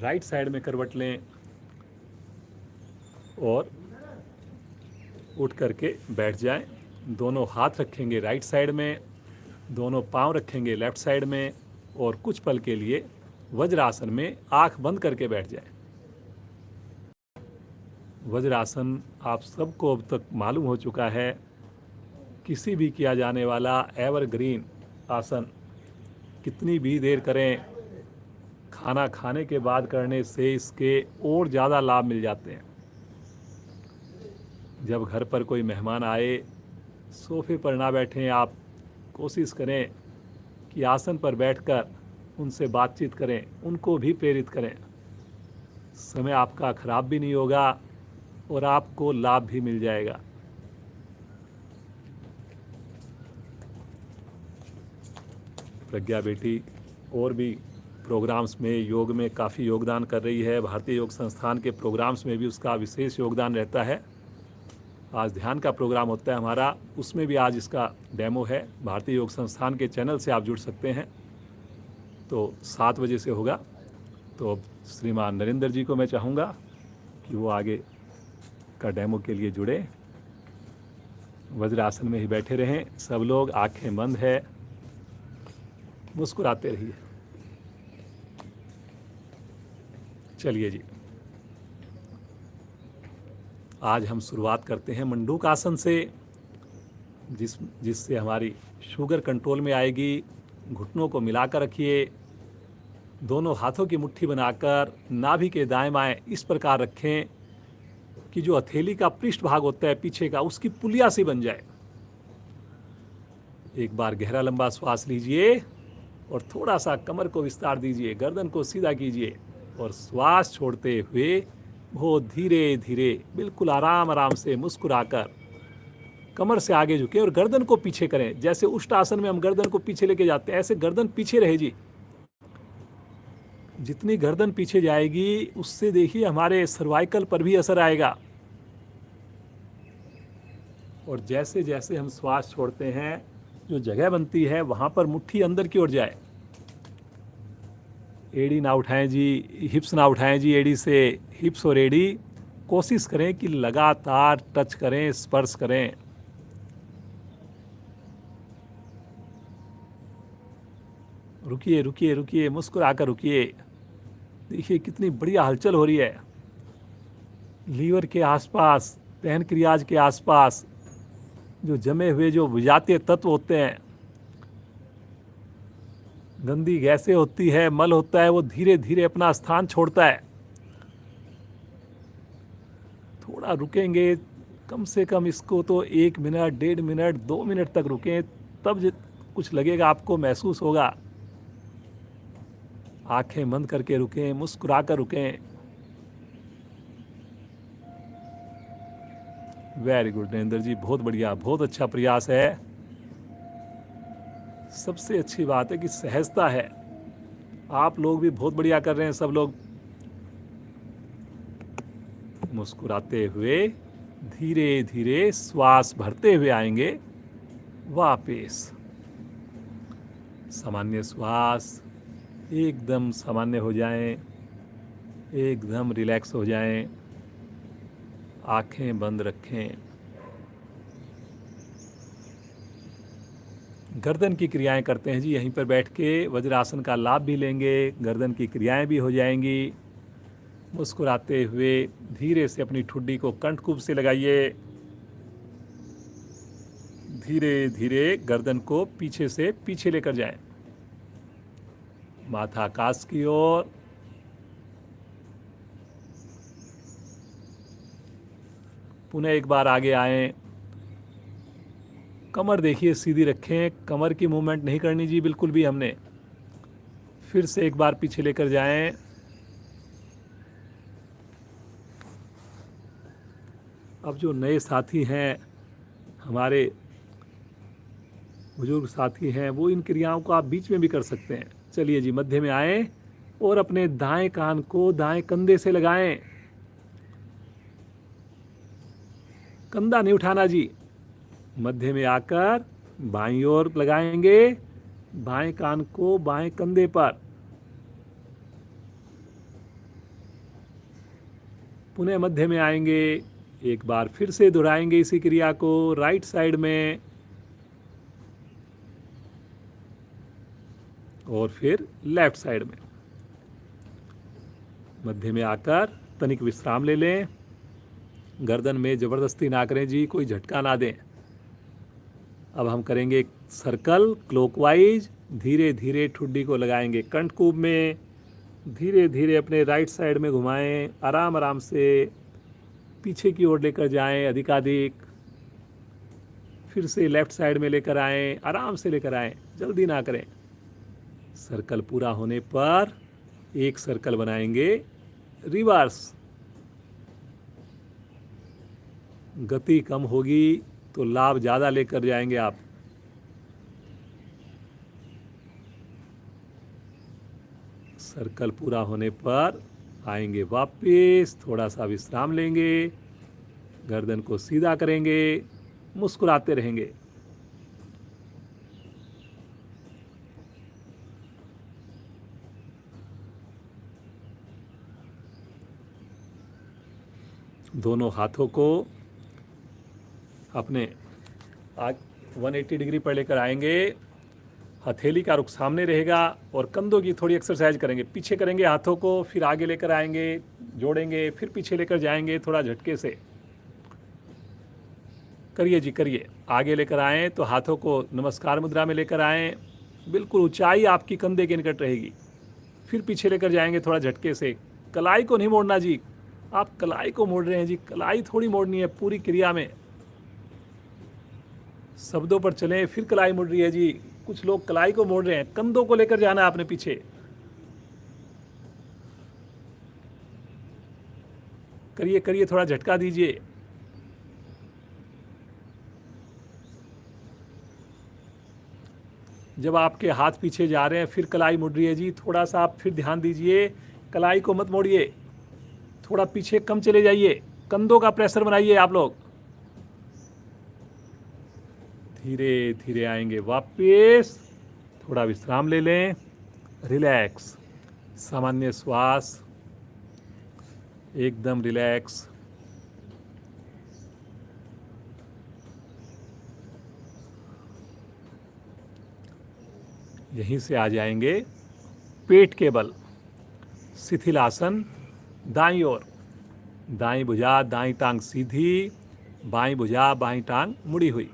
राइट साइड में करवट लें और उठ करके बैठ जाएं। दोनों हाथ रखेंगे राइट साइड में, दोनों पांव रखेंगे लेफ्ट साइड में और कुछ पल के लिए वज्रासन में आंख बंद करके बैठ जाएं। वज्रासन आप सबको अब तक मालूम हो चुका है, किसी भी किया जाने वाला एवरग्रीन आसन। कितनी भी देर करें, खाना खाने के बाद करने से इसके और ज़्यादा लाभ मिल जाते हैं। जब घर पर कोई मेहमान आए, सोफे पर ना बैठें, आप कोशिश करें कि आसन पर बैठकर उनसे बातचीत करें, उनको भी प्रेरित करें। समय आपका खराब भी नहीं होगा और आपको लाभ भी मिल जाएगा। प्रज्ञा बेटी और भी प्रोग्राम्स में योग में काफ़ी योगदान कर रही है। भारतीय योग संस्थान के प्रोग्राम्स में भी उसका विशेष योगदान रहता है। आज ध्यान का प्रोग्राम होता है हमारा, उसमें भी आज इसका डेमो है। भारतीय योग संस्थान के चैनल से आप जुड़ सकते हैं, तो 7 बजे से होगा। तो श्रीमान नरेंद्र जी को मैं चाहूँगा कि वो आगे का डेमो के लिए जुड़े। वज्रासन में ही बैठे रहें सब लोग, आंखें बंद है, मुस्कुराते रहिए। चलिए जी, आज हम शुरुआत करते हैं मंडूक आसन से, जिससे हमारी शुगर कंट्रोल में आएगी। घुटनों को मिलाकर रखिए, दोनों हाथों की मुट्ठी बनाकर नाभि के दाएं बाएं इस प्रकार रखें कि जो हथेली का पृष्ठ भाग होता है पीछे का, उसकी पुलिया सी बन जाए। एक बार गहरा लंबा श्वास लीजिए और थोड़ा सा कमर को विस्तार दीजिए, गर्दन को सीधा कीजिए और श्वास छोड़ते हुए बहुत धीरे धीरे बिल्कुल आराम आराम से मुस्कुराकर कमर से आगे झुके और गर्दन को पीछे करें। जैसे उष्ट आसन में हम गर्दन को पीछे लेके जाते हैं, ऐसे गर्दन पीछे रहे जी। जितनी गर्दन पीछे जाएगी उससे देखिए हमारे सर्वाइकल पर भी असर आएगा। और जैसे जैसे हम श्वास छोड़ते हैं, जो जगह बनती है वहाँ पर मुट्ठी अंदर की ओर जाए। एड़ी ना उठाएं जी, हिप्स ना उठाएं जी, एड़ी से हिप्स और एड़ी कोशिश करें कि लगातार टच करें, स्पर्श करें। रुकिए रुकिए रुकिए, मुस्कुराकर रुकिए। देखिए कितनी बढ़िया हलचल हो रही है। लीवर के आसपास, पैनक्रियाज के आसपास जो जमे हुए जो विजातीय तत्व होते हैं, गंदी गैसें होती है, मल होता है, वो धीरे धीरे अपना स्थान छोड़ता है। थोड़ा रुकेंगे, कम से कम इसको तो 1 मिनट, 1.5 मिनट, 2 मिनट तक रुकें, तब कुछ लगेगा, आपको महसूस होगा। आंखें बंद करके रुकें, मुस्कुरा कर रुकें। वेरी गुड नरेंद्र जी, बहुत बढ़िया, बहुत अच्छा प्रयास है। सबसे अच्छी बात है कि सहजता है। आप लोग भी बहुत बढ़िया कर रहे हैं सब लोग। मुस्कुराते हुए धीरे धीरे श्वास भरते हुए आएंगे वापस। सामान्य श्वास, एकदम सामान्य हो जाएं, एकदम रिलैक्स हो जाएं, आंखें बंद रखें। गर्दन की क्रियाएं करते हैं जी, यहीं पर बैठ के वज्रासन का लाभ भी लेंगे, गर्दन की क्रियाएं भी हो जाएंगी। मुस्कुराते हुए धीरे से अपनी ठुड्डी को कंठकूप से लगाइए। धीरे धीरे गर्दन को पीछे से पीछे लेकर जाएं, माथा आकाश की ओर। पुनः एक बार आगे आएं, कमर देखिए सीधी रखें, कमर की मूवमेंट नहीं करनी जी बिल्कुल भी हमने। फिर से एक बार पीछे लेकर जाएं। अब जो नए साथी हैं, हमारे बुजुर्ग साथी हैं, वो इन क्रियाओं को आप बीच में भी कर सकते हैं। चलिए जी, मध्य में आएं और अपने दाएं कान को दाएं कंधे से लगाएं। कंधा नहीं उठाना जी। मध्य में आकर बाईं ओर लगाएंगे, बाएं कान को बाएं कंधे पर। पुनः मध्य में आएंगे, एक बार फिर से दोहराएंगे इसी क्रिया को राइट साइड में, और फिर लेफ्ट साइड में। मध्य में आकर तनिक विश्राम ले लें, गर्दन में जबरदस्ती ना करें जी, कोई झटका ना दें। अब हम करेंगे एक सर्कल क्लॉकवाइज। धीरे धीरे ठुड्डी को लगाएंगे कंठकूप में, धीरे धीरे अपने राइट साइड में घुमाएं, आराम आराम से पीछे की ओर लेकर जाएं अधिकाधिक। फिर से लेफ्ट साइड में लेकर आएं, आराम से लेकर आएं, जल्दी ना करें। सर्कल पूरा होने पर एक सर्कल बनाएंगे रिवर्स। गति कम होगी तो लाभ ज़्यादा लेकर जाएंगे आप। सर्कल पूरा होने पर आएंगे वापस, थोड़ा सा विश्राम लेंगे, गर्दन को सीधा करेंगे, मुस्कुराते रहेंगे। दोनों हाथों को अपने 180 डिग्री पर लेकर आएंगे। हथेली का रुख सामने रहेगा और कंधों की थोड़ी एक्सरसाइज करेंगे। पीछे करेंगे हाथों को, फिर आगे लेकर आएंगे, जोड़ेंगे, फिर पीछे लेकर जाएंगे थोड़ा झटके से। करिए जी, करिए। आगे लेकर आएँ तो हाथों को नमस्कार मुद्रा में लेकर आएँ, बिल्कुल ऊंचाई आपकी कंधे के निकट रहेगी। फिर पीछे लेकर जाएंगे थोड़ा झटके से। कलाई को नहीं मोड़ना जी, आप कलाई को मोड़ रहे हैं जी, कलाई थोड़ी मोड़नी है पूरी क्रिया में। शब्दों पर चलें, फिर कलाई मुड़ रही है जी, कुछ लोग कलाई को मोड़ रहे हैं, कंधों को लेकर जाना है आपने पीछे। करिए करिए, थोड़ा झटका दीजिए। जब आपके हाथ पीछे जा रहे हैं फिर कलाई मुड़ रही है जी, थोड़ा सा आप फिर ध्यान दीजिए, कलाई को मत मोड़िए, थोड़ा पीछे कम चले जाइए, कंधों का प्रेशर बनाइए आप लोग। धीरे धीरे आएंगे वापस, थोड़ा विश्राम ले लें, रिलैक्स, सामान्य श्वास, एकदम रिलैक्स। यहीं से आ जाएंगे पेट के बल, शिथिल आसन। दाईं ओर, दाईं भुजा दाईं टांग सीधी, बाईं भुजा बाईं टांग मुड़ी हुई।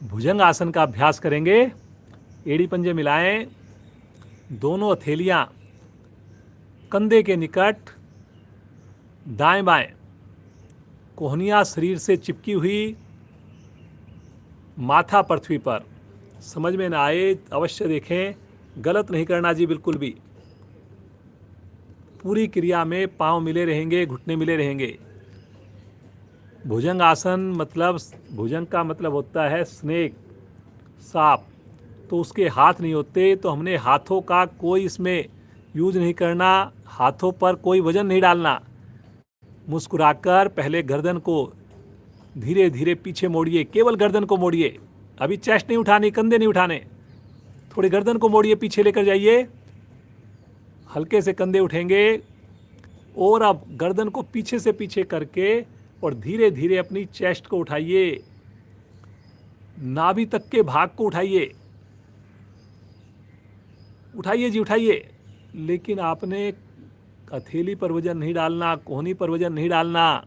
भुजंग आसन का अभ्यास करेंगे। एड़ी पंजे मिलाएं, दोनों हथेलियां कंधे के निकट, दाएं बाएं, कोहनियां शरीर से चिपकी हुई, माथा पृथ्वी पर। समझ में ना आए अवश्य देखें, गलत नहीं करना जी बिल्कुल भी। पूरी क्रिया में पांव मिले रहेंगे, घुटने मिले रहेंगे। भुजंग आसन मतलब, भुजंग का मतलब होता है स्नेक, सांप। तो उसके हाथ नहीं होते, तो हमने हाथों का कोई इसमें यूज नहीं करना, हाथों पर कोई वजन नहीं डालना। मुस्कुराकर पहले गर्दन को धीरे धीरे पीछे मोड़िए, केवल गर्दन को मोड़िए। अभी चेस्ट नहीं उठानी, कंधे नहीं उठाने, थोड़ी गर्दन को मोड़िए, पीछे लेकर जाइए, हल्के से कंधे उठेंगे। और अब गर्दन को पीछे से पीछे करके और धीरे धीरे अपनी चेस्ट को उठाइए, नाभि तक के भाग को उठाइए, उठाइए जी उठाइए। लेकिन आपने हथेली पर वजन नहीं डालना, कोहनी पर वजन नहीं डालना।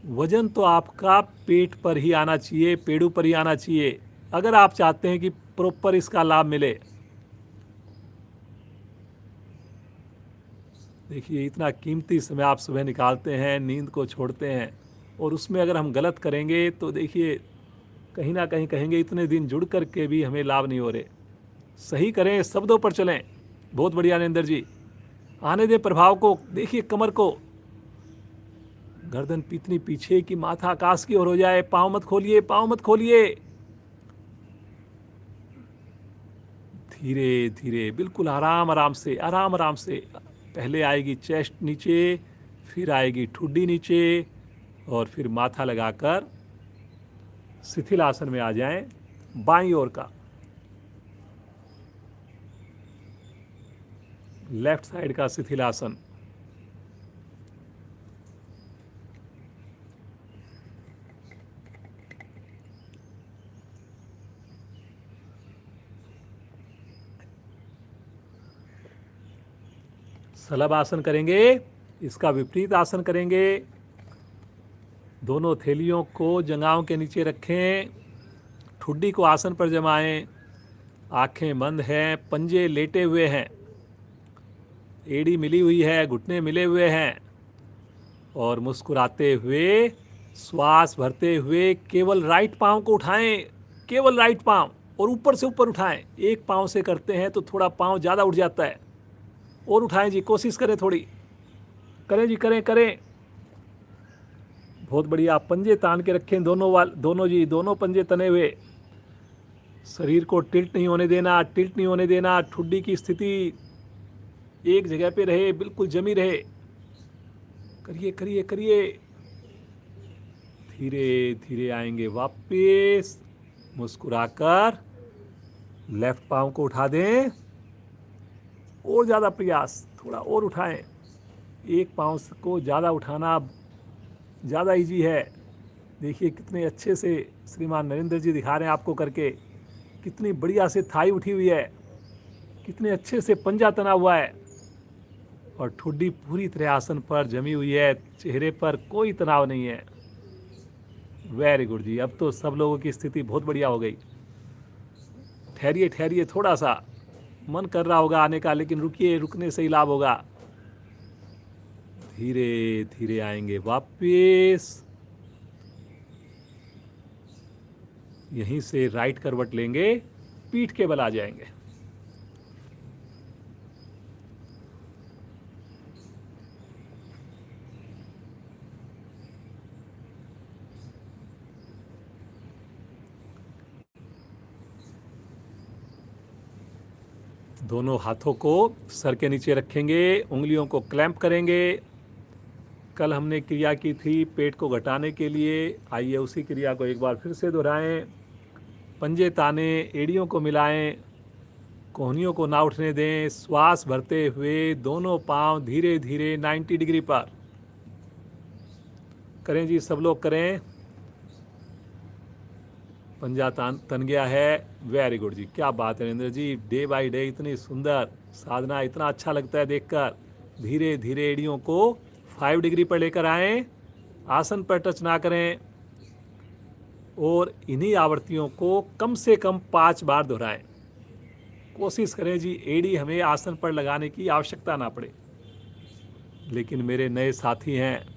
वजन तो आपका पेट पर ही आना चाहिए, पेड़ों पर ही आना चाहिए, अगर आप चाहते हैं कि प्रॉपर इसका लाभ मिले। देखिए, इतना कीमती समय आप सुबह निकालते हैं, नींद को छोड़ते हैं, और उसमें अगर हम गलत करेंगे तो देखिए कहीं ना कहीं कहेंगे इतने दिन जुड़ कर के भी हमें लाभ नहीं हो रहे। सही करें, शब्दों पर चलें। बहुत बढ़िया नरेंद्र जी, आने दें प्रभाव को। देखिए कमर को, गर्दन इतनी पीछे कि माथा आकाश की ओर हो जाए। पाँव मत खोलिए, पाँव मत खोलिए, धीरे धीरे, बिल्कुल आराम आराम से, आराम आराम से। पहले आएगी चेस्ट नीचे, फिर आएगी ठुड्डी नीचे, और फिर माथा लगाकर शिथिल आसन में आ जाएं, बाईं ओर का, लेफ्ट साइड का शिथिल आसन। सलभ आसन करेंगे, इसका विपरीत आसन करेंगे। दोनों थैलियों को जंघाओं के नीचे रखें, ठुड्डी को आसन पर जमाएं, आंखें बंद हैं, पंजे लेटे हुए हैं, एड़ी मिली हुई है, घुटने मिले हुए हैं, और मुस्कुराते हुए, श्वास भरते हुए केवल राइट पाँव को उठाएं, केवल राइट पाँव, और ऊपर से ऊपर उठाएं। एक पाँव से करते हैं तो थोड़ा पाँव ज़्यादा उठ जाता है, और उठाएं जी, कोशिश करें थोड़ी, करें जी, करें करें। बहुत बढ़िया। पंजे तान के रखें, दोनों जी, दोनों पंजे तने हुए, शरीर को टिल्ट नहीं होने देना, टिल्ट नहीं होने देना। ठुड्डी की स्थिति एक जगह पे रहे, बिल्कुल जमी रहे। करिए करिए करिए, धीरे धीरे आएंगे वापस। मुस्कुराकर लेफ्ट पाँव को उठा दें, और ज़्यादा प्रयास, थोड़ा और उठाएं। एक पाँव को ज़्यादा उठाना ज़्यादा इजी है। देखिए कितने अच्छे से श्रीमान नरेंद्र जी दिखा रहे हैं आपको करके, कितनी बढ़िया से थाई उठी हुई है, कितने अच्छे से पंजा तना हुआ है, और ठुड्डी पूरी तरह आसन पर जमी हुई है, चेहरे पर कोई तनाव नहीं है। वेरी गुड जी, अब तो सब लोगों की स्थिति बहुत बढ़िया हो गई। ठहरिए ठहरिए, थोड़ा सा मन कर रहा होगा आने का, लेकिन रुकिए, रुकने से ही लाभ होगा। धीरे धीरे आएंगे वापस, यहीं से राइट करवट लेंगे, पीठ के बल आ जाएंगे। दोनों हाथों को सर के नीचे रखेंगे, उंगलियों को क्लैंप करेंगे। कल हमने क्रिया की थी पेट को घटाने के लिए, आइए उसी क्रिया को एक बार फिर से दोहराएं। पंजे ताने, एड़ियों को मिलाएं, कोहनियों को ना उठने दें। श्वास भरते हुए दोनों पांव धीरे धीरे 90 डिग्री पर करें जी, सब लोग करें। पंजा तन गया है, वेरी गुड जी, क्या बात है नरेंद्र जी, डे बाय डे इतनी सुंदर साधना, इतना अच्छा लगता है देखकर। धीरे धीरे एड़ियों को 5 डिग्री पर लेकर आएं, आसन पर टच ना करें, और इन्हीं आवृत्तियों को कम से कम 5 बार दोहराएं। कोशिश करें जी, एड़ी हमें आसन पर लगाने की आवश्यकता ना पड़े। लेकिन मेरे नए साथी हैं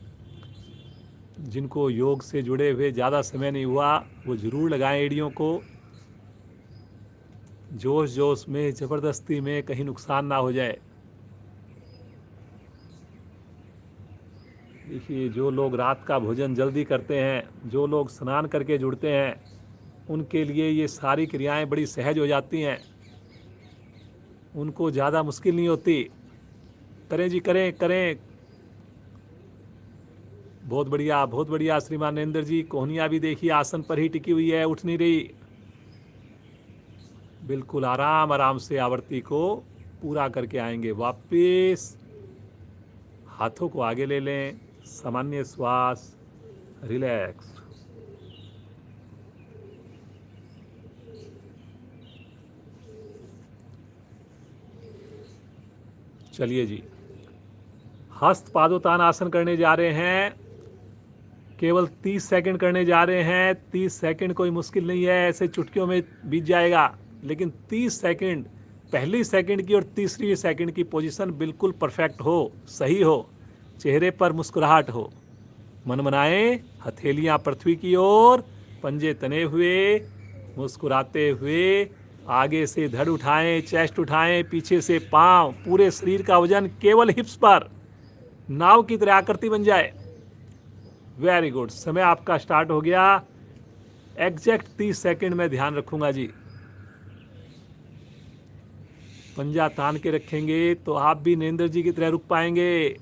जिनको योग से जुड़े हुए ज़्यादा समय नहीं हुआ, वो ज़रूर लगाएं एड़ियों को। जोश जोश में, ज़बरदस्ती में कहीं नुकसान ना हो जाए। देखिए, जो लोग रात का भोजन जल्दी करते हैं, जो लोग स्नान करके जुड़ते हैं, उनके लिए ये सारी क्रियाएं बड़ी सहज हो जाती हैं, उनको ज़्यादा मुश्किल नहीं होती। करें जी, करें करें। बहुत बढ़िया श्रीमान नरेंद्र जी। कोहनिया भी देखिए आसन पर ही टिकी हुई है, उठ नहीं रही। बिल्कुल आराम आराम से आवर्ती को पूरा करके आएंगे वापस। हाथों को आगे ले लें, सामान्य श्वास, रिलैक्स। चलिए जी, हस्त पादोत्तान आसन करने जा रहे हैं। केवल 30 सेकंड करने जा रहे हैं। 30 सेकंड कोई मुश्किल नहीं है, ऐसे चुटकियों में बीत जाएगा। लेकिन 30 सेकंड, पहली सेकंड की और तीसरी सेकंड की पोजीशन बिल्कुल परफेक्ट हो, सही हो, चेहरे पर मुस्कुराहट हो। मनमनाएं, हथेलियां पृथ्वी की ओर, पंजे तने हुए, मुस्कुराते हुए आगे से धड़ उठाएं, चेस्ट उठाएं, पीछे से पांव, पूरे शरीर का वजन केवल हिप्स पर, नाव की तरह आकृति बन जाए। Very good. समय आपका स्टार्ट हो गया। एग्जैक्ट 30 सेकंड में ध्यान रखूंगा जी। पंजा तान के रखेंगे तो आप भी नरेंद्र जी की तरह रुक पाएंगे।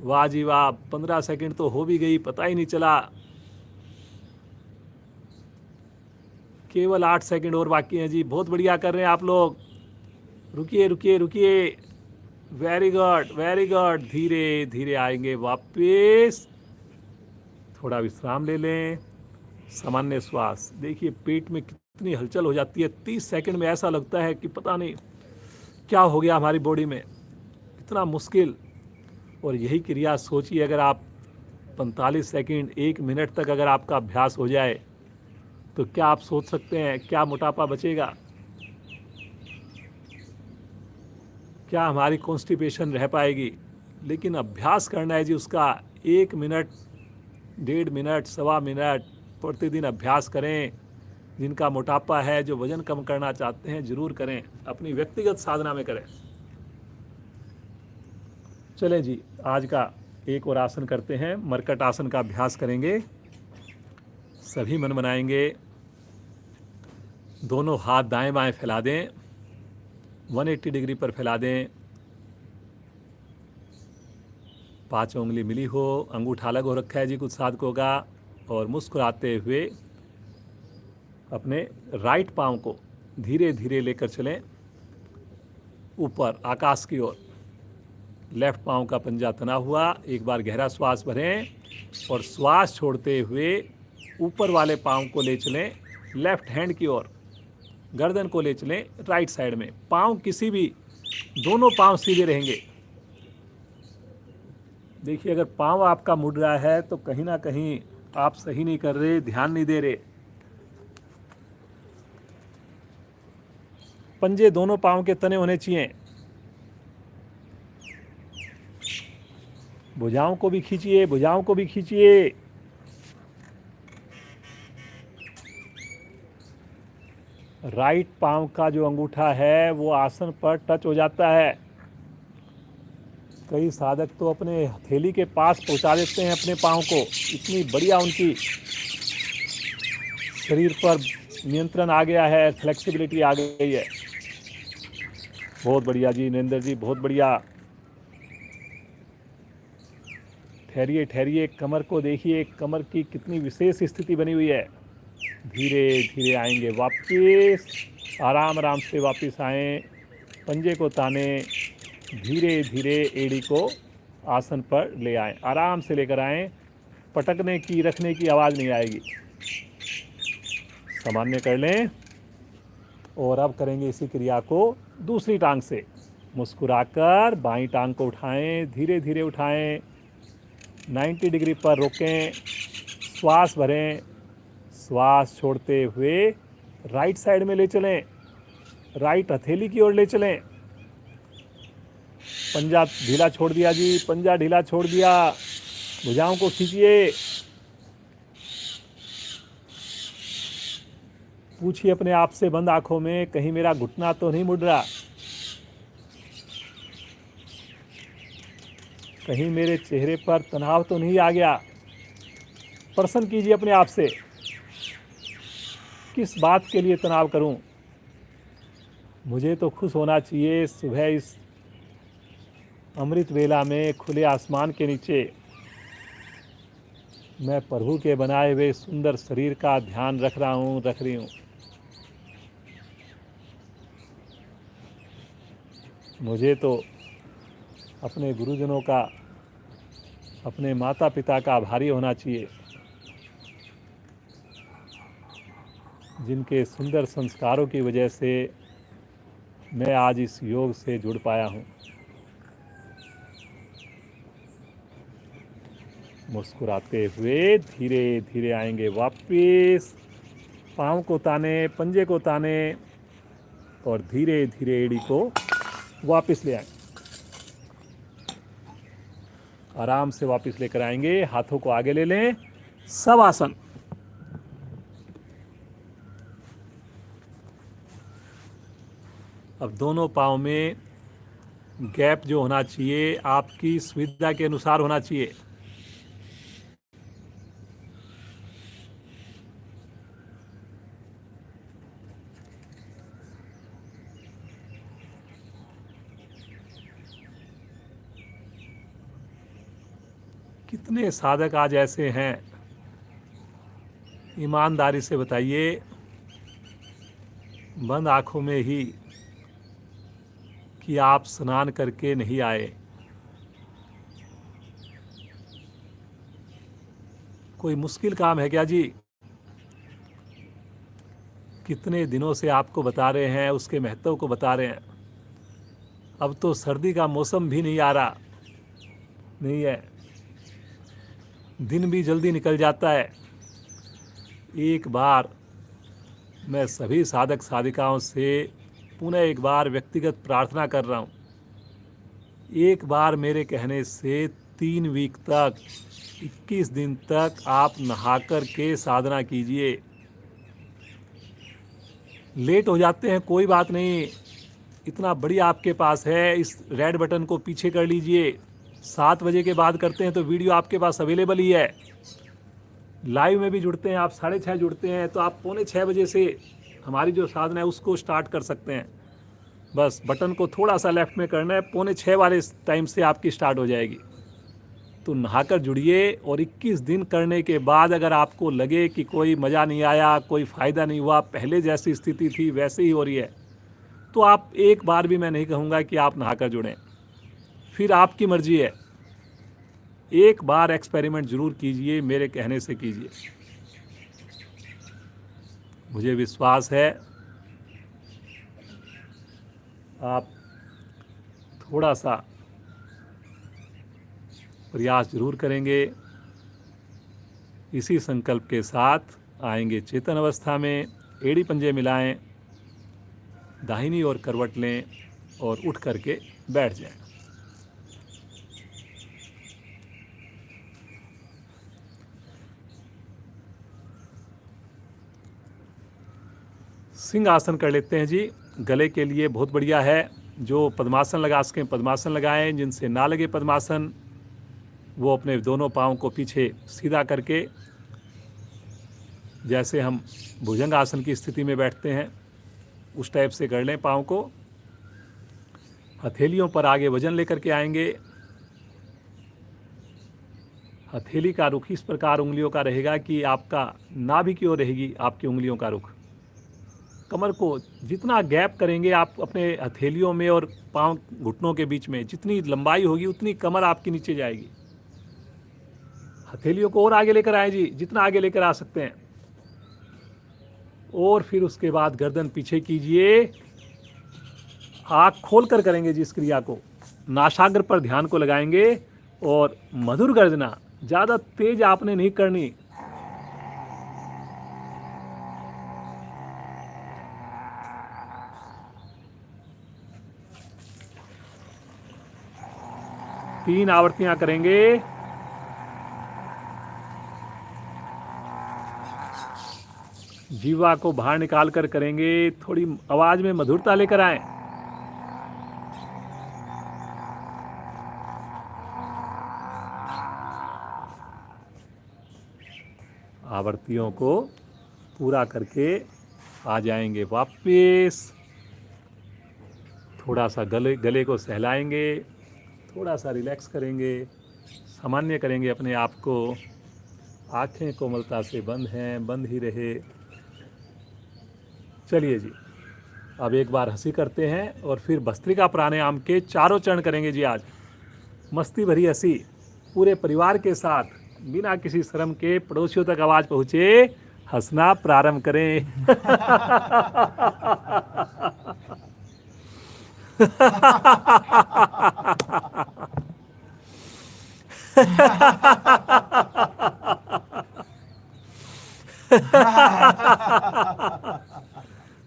वाह जी वाह, 15 सेकंड तो हो भी गई, पता ही नहीं चला। केवल 8 सेकंड और बाकी हैं जी। बहुत बढ़िया कर रहे हैं आप लोग। रुकिए रुकिए रुकिए। Very good very good. धीरे धीरे आएंगे वापस। थोड़ा विश्राम ले लें, सामान्य श्वास। देखिए पेट में कितनी हलचल हो जाती है। 30 सेकंड में ऐसा लगता है कि पता नहीं क्या हो गया हमारी बॉडी में, इतना मुश्किल। और यही क्रिया सोचिए, अगर आप 45 सेकंड, 1 मिनट तक अगर आपका अभ्यास हो जाए तो क्या आप सोच सकते हैं क्या मोटापा बचेगा, क्या हमारी कॉन्स्टिपेशन रह पाएगी। लेकिन अभ्यास करना है जी उसका। 1 मिनट, 1.5 मिनट, सवा मिनट प्रतिदिन अभ्यास करें। जिनका मोटापा है, जो वजन कम करना चाहते हैं, जरूर करें, अपनी व्यक्तिगत साधना में करें। चले जी, आज का एक और आसन करते हैं। मरकट आसन का अभ्यास करेंगे। सभी मन बनाएंगे। दोनों हाथ दाएं बाएं फैला दें, 180 डिग्री पर फैला दें। 5 उंगली मिली हो, अंगूठा अलग हो रखा है जी कुछ साधकों का। और मुस्कुराते हुए अपने राइट पांव को धीरे धीरे लेकर चलें ऊपर आकाश की ओर। लेफ्ट पांव का पंजा तना हुआ। एक बार गहरा श्वास भरें और श्वास छोड़ते हुए ऊपर वाले पांव को ले चलें लेफ्ट हैंड की ओर। गर्दन को ले चलें राइट साइड में। पांव किसी भी, दोनों पांव सीधे रहेंगे। देखिए, अगर पांव आपका मुड़ रहा है तो कहीं ना कहीं आप सही नहीं कर रहे, ध्यान नहीं दे रहे। पंजे दोनों पांव के तने होने चाहिए। भुजाओं को भी खींचिए, भुजाओं को भी खींचिए। राइट पांव का जो अंगूठा है वो आसन पर टच हो जाता है। कई साधक तो अपने हथेली के पास पहुंचा देते हैं अपने पांव को। इतनी बढ़िया उनकी शरीर पर नियंत्रण आ गया है, फ्लेक्सिबिलिटी आ गई है। बहुत बढ़िया जी नरेंद्र जी, बहुत बढ़िया। ठहरिए ठहरिए, कमर को देखिए, कमर की कितनी विशेष स्थिति बनी हुई है। धीरे धीरे आएंगे वापस, आराम आराम से वापस आएं। पंजे को ताने, धीरे धीरे एड़ी को आसन पर ले आएं, आराम से लेकर आएं। पटकने की, रखने की आवाज़ नहीं आएगी। सामान्य कर लें। और अब करेंगे इसी क्रिया को दूसरी टांग से। मुस्कुराकर बाईं टांग को उठाएं, धीरे धीरे उठाएं, 90 डिग्री पर रोकें, श्वास भरें, श्वास छोड़ते हुए राइट साइड में ले चलें, राइट हथेली की ओर ले चलें। पंजा ढीला छोड़ दिया जी, पंजा ढीला छोड़ दिया। भुजाओं को खींचिए। पूछिए अपने आप से बंद आंखों में, कहीं मेरा घुटना तो नहीं मुड़ रहा। कहीं मेरे चेहरे पर तनाव तो नहीं आ गया? प्रश्न कीजिए अपने आप से, किस बात के लिए तनाव करूं? मुझे तो खुश होना चाहिए सुबह इस अमृत वेला में खुले आसमान के नीचे मैं प्रभु के बनाए हुए सुंदर शरीर का ध्यान रख रही हूँ। मुझे तो अपने गुरुजनों का, अपने माता पिता का आभारी होना चाहिए, जिनके सुंदर संस्कारों की वजह से मैं आज इस योग से जुड़ पाया हूँ। मुस्कुराते हुए धीरे धीरे आएंगे वापिस, पाँव को ताने, पंजे को ताने और धीरे धीरे एड़ी को वापस ले आएं। आराम से वापस लेकर आएंगे, हाथों को आगे ले लें, सब आसन। अब दोनों पाँव में गैप जो होना चाहिए आपकी सुविधा के अनुसार होना चाहिए। कितने साधक आज ऐसे हैं, ईमानदारी से बताइए, बंद आंखों में ही कि आप स्नान करके नहीं आए। कोई मुश्किल काम है क्या जी? कितने दिनों से आपको बता रहे हैं, उसके महत्व को बता रहे हैं। अब तो सर्दी का मौसम भी नहीं आ रहा, नहीं है, दिन भी जल्दी निकल जाता है। एक बार मैं सभी साधक साधिकाओं से पुनः एक बार व्यक्तिगत प्रार्थना कर रहा हूँ, एक बार मेरे कहने से 3 वीक तक, 21 दिन तक आप नहाकर के साधना कीजिए। लेट हो जाते हैं कोई बात नहीं, इतना बढ़िया आपके पास है, इस रेड बटन को पीछे कर लीजिए। 7 बजे के बाद करते हैं तो वीडियो आपके पास अवेलेबल ही है। लाइव में भी जुड़ते हैं आप, 6:30 जुड़ते हैं तो आप 5:45 बजे से हमारी जो साधना है उसको स्टार्ट कर सकते हैं। बस बटन को थोड़ा सा लेफ्ट में करना है, 5:45 वाले टाइम से आपकी स्टार्ट हो जाएगी। तो नहाकर जुड़िए और 21 दिन करने के बाद अगर आपको लगे कि कोई मज़ा नहीं आया, कोई फ़ायदा नहीं हुआ, पहले जैसी स्थिति थी वैसे ही हो रही है, तो आप एक बार भी, मैं नहीं कहूँगा कि आप नहाकर जुड़ें, फिर आपकी मर्जी है। एक बार एक्सपेरिमेंट ज़रूर कीजिए, मेरे कहने से कीजिए। मुझे विश्वास है आप थोड़ा सा प्रयास जरूर करेंगे। इसी संकल्प के साथ आएंगे चेतन अवस्था में, एड़ी पंजे मिलाएं, दाहिनी ओर करवट लें और उठ करके बैठ जाएं। सिंह आसन कर लेते हैं जी, गले के लिए बहुत बढ़िया है। जो पद्मासन लगा सकें पद्मासन लगाएं, जिनसे ना लगे पद्मासन वो अपने दोनों पाँव को पीछे सीधा करके, जैसे हम भुजंग आसन की स्थिति में बैठते हैं उस टाइप से कर लें। पाँव को हथेलियों पर आगे वजन लेकर के आएंगे। हथेली का रुख इस प्रकार उंगलियों का रहेगा कि आपका नाभि की ओर रहेगी आपकी उंगलियों का रुख। कमर को जितना गैप करेंगे आप अपने हथेलियों में और पाँव घुटनों के बीच में, जितनी लंबाई होगी उतनी कमर आपकी नीचे जाएगी। हथेलियों को और आगे लेकर आए जी, जितना आगे लेकर आ सकते हैं। और फिर उसके बाद गर्दन पीछे कीजिए, आँख खोल कर करेंगे जी इस क्रिया को। नासाग्र पर ध्यान को लगाएंगे और मधुर गर्जना, ज़्यादा तेज आपने नहीं करनी। तीन आवर्तियां करेंगे। जीवा को बाहर निकाल कर करेंगे, थोड़ी आवाज में मधुरता लेकर आए। आवर्तियों को पूरा करके आ जाएंगे वापस। थोड़ा सा गले को सहलाएंगे, थोड़ा सा रिलैक्स करेंगे, सामान्य करेंगे अपने आप को। आंखें कोमलता से बंद हैं, बंद ही रहे। चलिए जी, अब एक बार हंसी करते हैं और फिर भस्त्रिका प्राणायाम के 4 चरण करेंगे जी। आज मस्ती भरी हंसी पूरे परिवार के साथ, बिना किसी शर्म के। पड़ोसियों तक आवाज पहुंचे, हंसना प्रारंभ करें।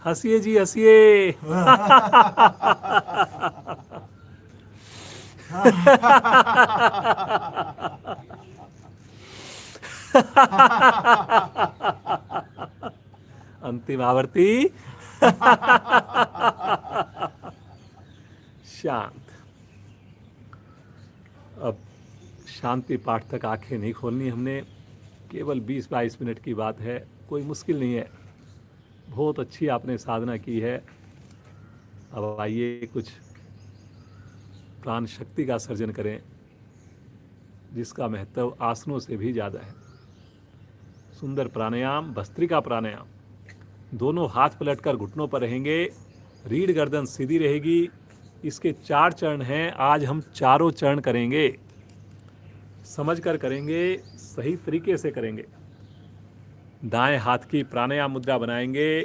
हंसिए जी, हंसिए। अंतिम आवर्ती। शांत। अब शांति पाठ तक आंखें नहीं खोलनी हमने, केवल 20-22 मिनट की बात है, कोई मुश्किल नहीं है। बहुत अच्छी आपने साधना की है। अब आइए कुछ प्राण शक्ति का सर्जन करें, जिसका महत्व आसनों से भी ज़्यादा है। सुंदर प्राणायाम, भस्त्रिका प्राणायाम। दोनों हाथ पलटकर घुटनों पर रहेंगे, रीढ़ गर्दन सीधी रहेगी। इसके 4 चरण हैं, आज हम 4 चरण करेंगे। समझकर करेंगे, सही तरीके से करेंगे। दाएं हाथ की प्राणायाम मुद्रा बनाएंगे।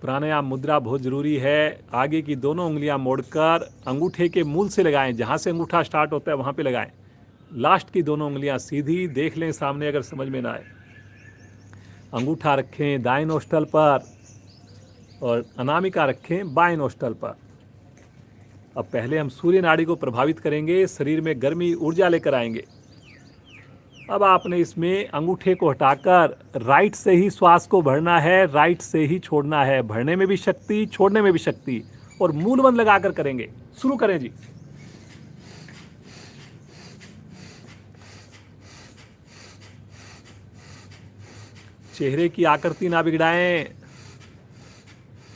प्राणायाम मुद्रा बहुत ज़रूरी है। आगे की दोनों उंगलियां मोड़कर अंगूठे के मूल से लगाएं, जहां से अंगूठा स्टार्ट होता है वहां पे लगाएं। लास्ट की दोनों उंगलियां सीधी देख लें सामने, अगर समझ में ना आए। अंगूठा रखें दाएं नोस्टल पर और अनामिका रखें बाएं नोस्टल पर। अब पहले हम सूर्य नाड़ी को प्रभावित करेंगे, शरीर में गर्मी ऊर्जा लेकर आएंगे। अब आपने इसमें अंगूठे को हटाकर राइट से ही श्वास को भरना है, राइट से ही छोड़ना है। भरने में भी शक्ति, छोड़ने में भी शक्ति, और मूल बंद लगाकर करेंगे। शुरू करें जी। चेहरे की आकृति ना बिगड़ाएं,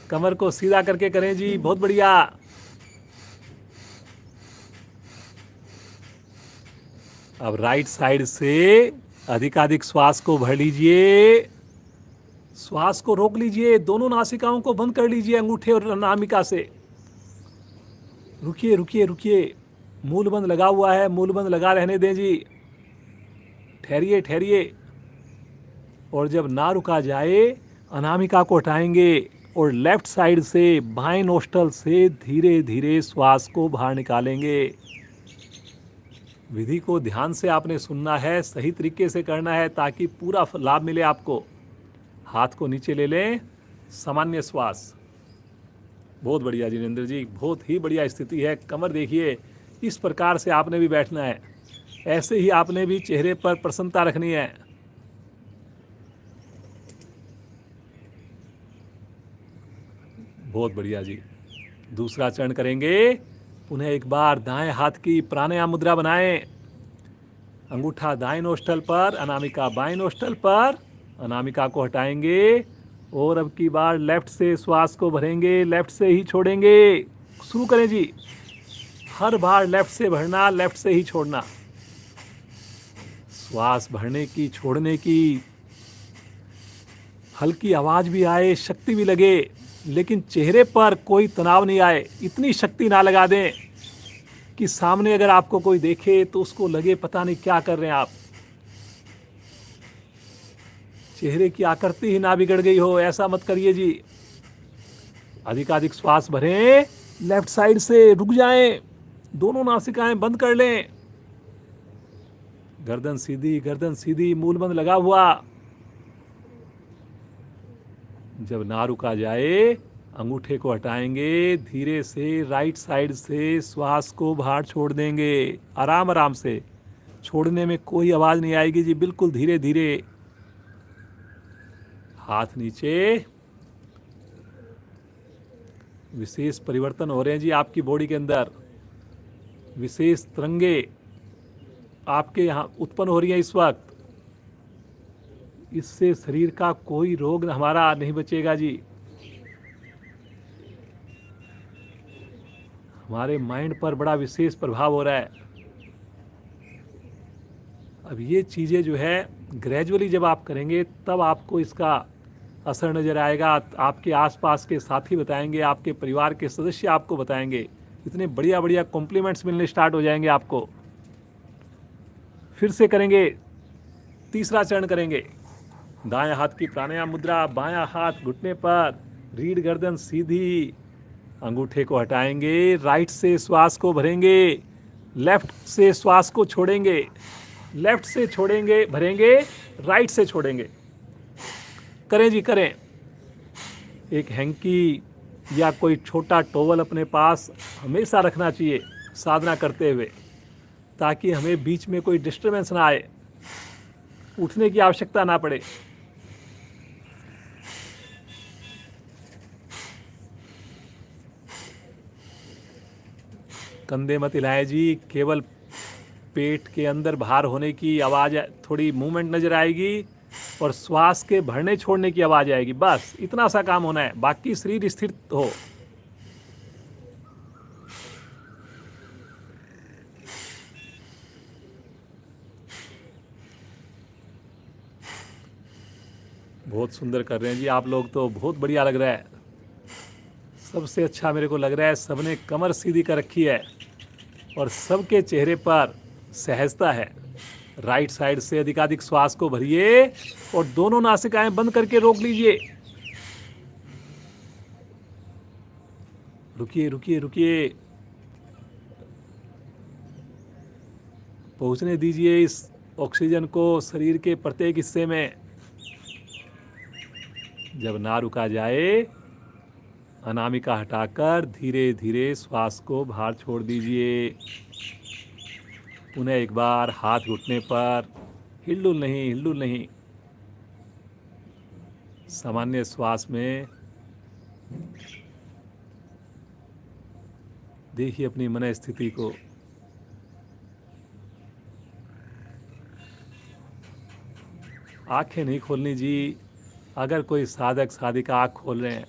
कमर को सीधा करके करें जी। बहुत बढ़िया। अब राइट साइड से अधिकाधिक श्वास को भर लीजिए, श्वास को रोक लीजिए, दोनों नासिकाओं को बंद कर लीजिए अंगूठे और अनामिका से। रुकिए रुकिए रुकिए, मूल बंद लगा हुआ है, मूल बंद लगा रहने दें जी। ठहरिए ठहरिए। और जब ना रुका जाए, अनामिका को हटाएंगे और लेफ्ट साइड से बाएं नोस्टल से धीरे धीरे श्वास को बाहर निकालेंगे। विधि को ध्यान से आपने सुनना है, सही तरीके से करना है ताकि पूरा लाभ मिले आपको। हाथ को नीचे ले लें, सामान्य श्वास। बहुत बढ़िया जिनेंद्र जी, बहुत ही बढ़िया स्थिति है। कमर देखिए, इस प्रकार से आपने भी बैठना है, ऐसे ही आपने भी चेहरे पर प्रसन्नता रखनी है। बहुत बढ़िया जी। दूसरा चरण करेंगे। पुनः एक बार दाएं हाथ की प्राणायाम मुद्रा बनाएं। अंगूठा दाएं नोस्टल पर, अनामिका बाएं नोस्टल पर। अनामिका को हटाएंगे और अब की बार लेफ्ट से श्वास को भरेंगे, लेफ्ट से ही छोड़ेंगे। शुरू करें जी। हर बार लेफ्ट से भरना, लेफ्ट से ही छोड़ना। श्वास भरने की, छोड़ने की हल्की आवाज भी आए, शक्ति भी लगे, लेकिन चेहरे पर कोई तनाव नहीं आए। इतनी शक्ति ना लगा दें कि सामने अगर आपको कोई देखे तो उसको लगे पता नहीं क्या कर रहे हैं आप। चेहरे की आकृति ही ना बिगड़ गई हो, ऐसा मत करिए जी। अधिकाधिक श्वास भरें, लेफ्ट साइड से रुक जाएं, दोनों नासिकाएं बंद कर लें। गर्दन सीधी, मूल बंद लगा हुआ। जब ना रुका जाए, अंगूठे को हटाएंगे, धीरे से राइट साइड से श्वास को बाहर छोड़ देंगे। आराम आराम से छोड़ने में कोई आवाज नहीं आएगी जी, बिल्कुल धीरे धीरे। हाथ नीचे। विशेष परिवर्तन हो रहे हैं जी आपकी बॉडी के अंदर। विशेष तरंगे आपके यहाँ उत्पन्न हो रही हैं इस वक्त। इससे शरीर का कोई रोग हमारा नहीं बचेगा जी। हमारे माइंड पर बड़ा विशेष प्रभाव हो रहा है। अब ये चीज़ें जो है ग्रेजुअली जब आप करेंगे तब आपको इसका असर नज़र आएगा। आपके आसपास के साथी बताएंगे, आपके परिवार के सदस्य आपको बताएंगे, इतने बढ़िया बढ़िया कॉम्प्लीमेंट्स मिलने स्टार्ट हो जाएंगे आपको। फिर से करेंगे, तीसरा चरण करेंगे। दाएं हाथ की प्राणायाम मुद्रा, बायां हाथ घुटने पर, रीढ़ गर्दन सीधी, अंगूठे को हटाएंगे, राइट से श्वास को भरेंगे, लेफ्ट से श्वास को छोड़ेंगे, लेफ्ट से छोड़ेंगे भरेंगे, राइट से छोड़ेंगे। करें जी करें। एक हैंकी या कोई छोटा टॉवल अपने पास हमेशा रखना चाहिए साधना करते हुए, ताकि हमें बीच में कोई डिस्टर्बेंस ना आए, उठने की आवश्यकता ना पड़े। कंधे मत हिलाएं जी, केवल पेट के अंदर भार होने की आवाज़, थोड़ी मूवमेंट नज़र आएगी और श्वास के भरने छोड़ने की आवाज़ आएगी। बस इतना सा काम होना है, बाकी शरीर स्थिर हो। बहुत सुंदर कर रहे हैं जी आप लोग, तो बहुत बढ़िया लग रहा है। सबसे अच्छा मेरे को लग रहा है सबने कमर सीधी कर रखी है और सबके चेहरे पर सहजता है। राइट साइड से अधिकाधिक श्वास को भरिए और दोनों नासिकाएं बंद करके रोक लीजिए। रुकिए रुकिए रुकिए, पहुंचने दीजिए इस ऑक्सीजन को शरीर के प्रत्येक हिस्से में। जब ना रुका जाए, अनामिका हटाकर धीरे धीरे श्वास को बाहर छोड़ दीजिए। पुनः एक बार हाथ घुटने पर, हिलडुल नहीं, हिलडुल नहीं। सामान्य श्वास में देखिए अपनी मन स्थिति को। आंखें नहीं खोलनी जी। अगर कोई साधक साधिका आँख खोल रहे हैं,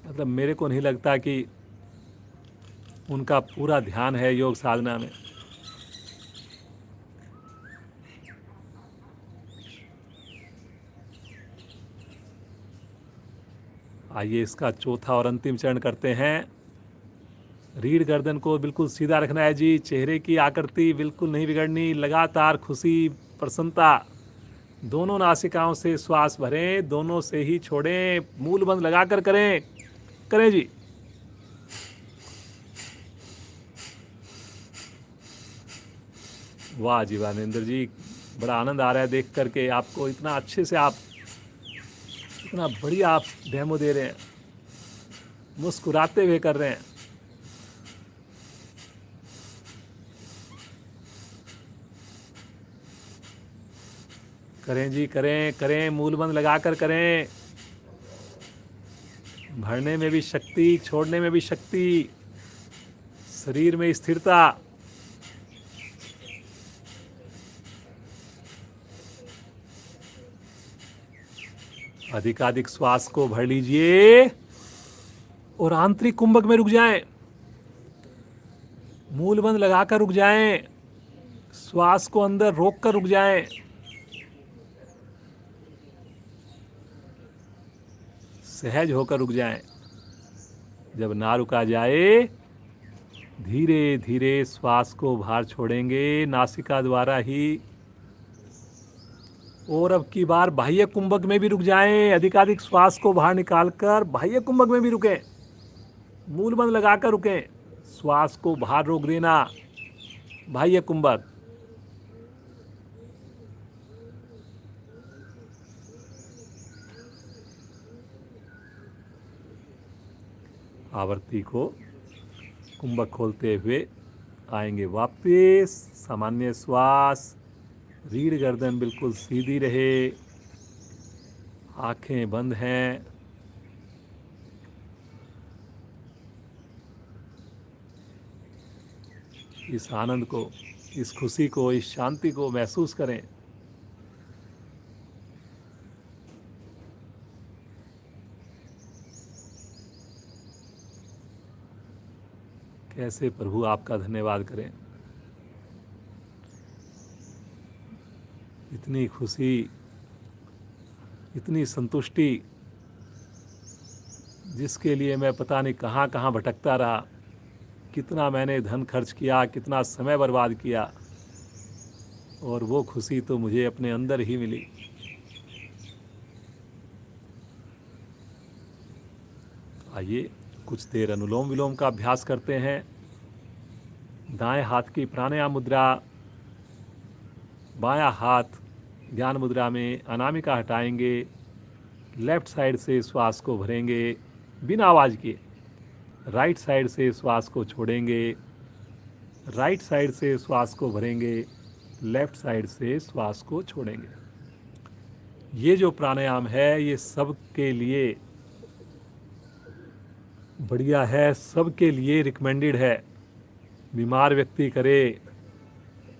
मतलब मेरे को नहीं लगता कि उनका पूरा ध्यान है योग साधना में। आइए इसका चौथा और अंतिम चरण करते हैं। रीढ़ गर्दन को बिल्कुल सीधा रखना है जी, चेहरे की आकृति बिल्कुल नहीं बिगड़नी। लगातार खुशी, प्रसन्नता, दोनों नासिकाओं से श्वास भरें, दोनों से ही छोड़ें, मूल बंद लगाकर करें। करें जी। वाह जी वाह नरेंद्र जी, बड़ा आनंद आ रहा है देख करके आपको। इतना अच्छे से आप, इतना बढ़िया आप डेमो दे रहे हैं, मुस्कुराते हुए कर रहे हैं। करें जी करें करें, मूल बंद लगाकर करें। भरने में भी शक्ति, छोड़ने में भी शक्ति, शरीर में स्थिरता। अधिकाधिक श्वास को भर लीजिए और आंतरिक कुंभक में रुक जाएं। मूल बंद लगाकर रुक जाएं, श्वास को अंदर रोककर रुक जाएं। सहज होकर रुक जाएं। जब ना रुका जाए, धीरे धीरे श्वास को बाहर छोड़ेंगे नासिका द्वारा ही। और अब की बार बाह्य कुंभक में भी रुक जाएं। अधिकाधिक श्वास को बाहर निकालकर बाह्य कुंभक में भी रुकें। मूल बंद लगाकर रुकें, श्वास को बाहर रोक देना। बाह्य कुंभक। आवर्ती को कुंभक खोलते हुए आएंगे वापस। सामान्य श्वास, रीढ़ गर्दन बिल्कुल सीधी रहे, आंखें बंद हैं। इस आनंद को, इस खुशी को, इस शांति को महसूस करें। कैसे प्रभु आपका धन्यवाद करें। इतनी खुशी, इतनी संतुष्टि, जिसके लिए मैं पता नहीं कहाँ कहाँ भटकता रहा, कितना मैंने धन खर्च किया, कितना समय बर्बाद किया, और वो खुशी तो मुझे अपने अंदर ही मिली। आइए कुछ देर अनुलोम विलोम का अभ्यास करते हैं। दाएं हाथ की प्राणायाम मुद्रा, बायां हाथ ध्यान मुद्रा में अनामिका हटाएंगे, लेफ्ट साइड से श्वास को भरेंगे बिना आवाज़ किए, राइट साइड से श्वास को छोड़ेंगे, राइट साइड से श्वास को भरेंगे, लेफ्ट साइड से श्वास को छोड़ेंगे। ये जो प्राणायाम है ये सबके लिए बढ़िया है, सबके लिए रिकमेंडेड है। बीमार व्यक्ति करे,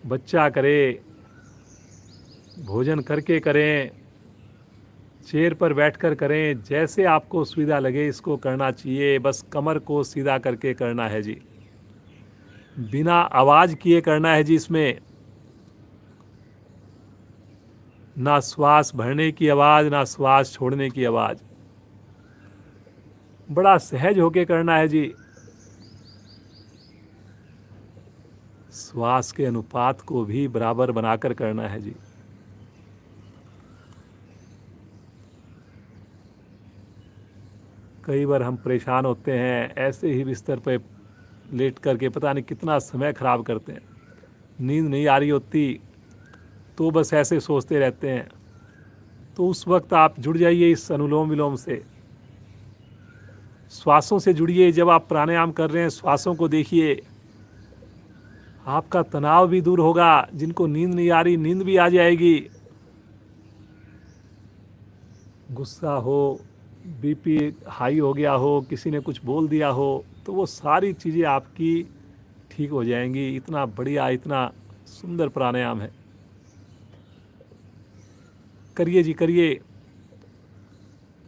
बच्चा करे, भोजन करके करें, चेयर पर बैठकर करें, जैसे आपको सुविधा लगे इसको करना चाहिए। बस कमर को सीधा करके करना है जी, बिना आवाज़ किए करना है जी। इसमें ना श्वास भरने की आवाज़, ना श्वास छोड़ने की आवाज़, बड़ा सहज होके करना है जी। श्वास के अनुपात को भी बराबर बनाकर करना है जी। कई बार हम परेशान होते हैं, ऐसे ही बिस्तर पे लेट करके पता नहीं कितना समय ख़राब करते हैं, नींद नहीं आ रही होती तो बस ऐसे सोचते रहते हैं। तो उस वक्त आप जुड़ जाइए इस अनुलोम विलोम से, श्वासों से जुड़िए। जब आप प्राणायाम कर रहे हैं श्वासों को देखिए, आपका तनाव भी दूर होगा। जिनको नींद नहीं आ रही नींद भी आ जाएगी। गुस्सा हो, बीपी हाई हो गया हो, किसी ने कुछ बोल दिया हो, तो वो सारी चीज़ें आपकी ठीक हो जाएंगी। इतना बढ़िया, इतना सुंदर प्राणायाम है। करिए जी, करिए,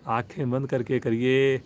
आंखें बंद करके करिए।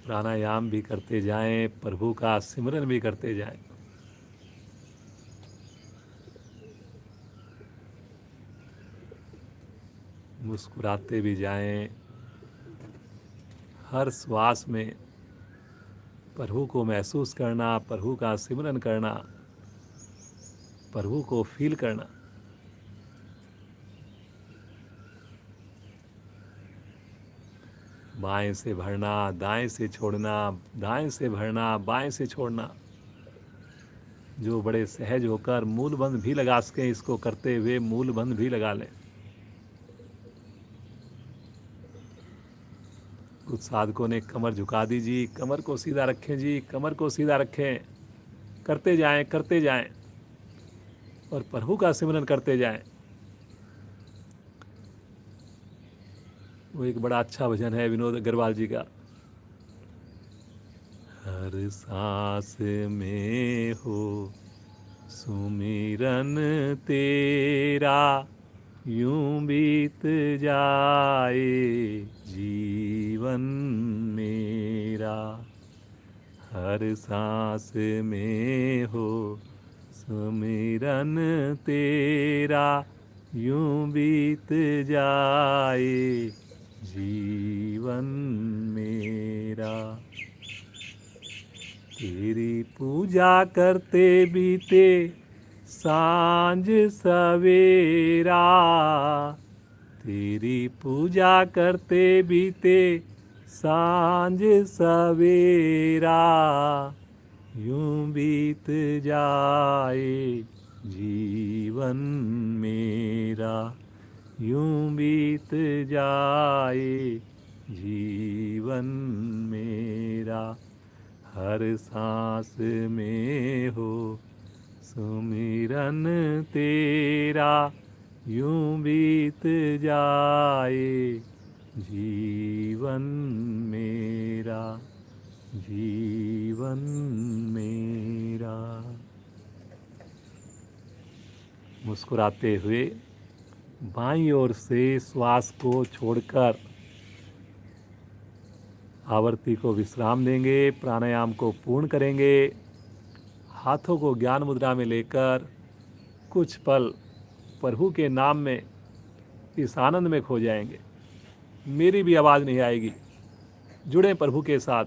प्राणायाम भी करते जाएं, प्रभु का सिमरन भी करते जाएं। मुस्कुराते भी जाएं। हर श्वास में प्रभु को महसूस करना, प्रभु का सिमरन करना, प्रभु को फील करना। बाएं से भरना, दाएं से छोड़ना, दाएं से भरना, बाएं से छोड़ना। जो बड़े सहज होकर मूल बंध भी लगा सकें, इसको करते हुए मूल बंध भी लगा लें। कुछ साधकों ने कमर झुका दी जी, कमर को सीधा रखें जी, कमर को सीधा रखें। करते जाएं, करते जाएं और प्रभु का सिमरन करते जाएं। वो एक बड़ा अच्छा भजन है विनोद अग्रवाल जी का। हर सांस में हो सुमिरन तेरा, यूं बीत जाए जीवन मेरा। हर सांस में हो सुमिरन तेरा, यूं बीत जाए जीवन मेरा। तेरी पूजा करते बीते सांझ सवेरा, तेरी पूजा करते बीते सांझ सवेरा, यूं बीत जाए जीवन मेरा, यूं बीत जाए जीवन मेरा। हर सांस में हो सुमिरन तेरा, यूं बीत जाए जीवन मेरा, जीवन मेरा। मुस्कुराते हुए बाईं ओर से श्वास को छोड़कर आवर्ती को विश्राम देंगे। प्राणायाम को पूर्ण करेंगे। हाथों को ज्ञान मुद्रा में लेकर कुछ पल प्रभु के नाम में इस आनंद में खो जाएंगे। मेरी भी आवाज़ नहीं आएगी, जुड़े प्रभु के साथ।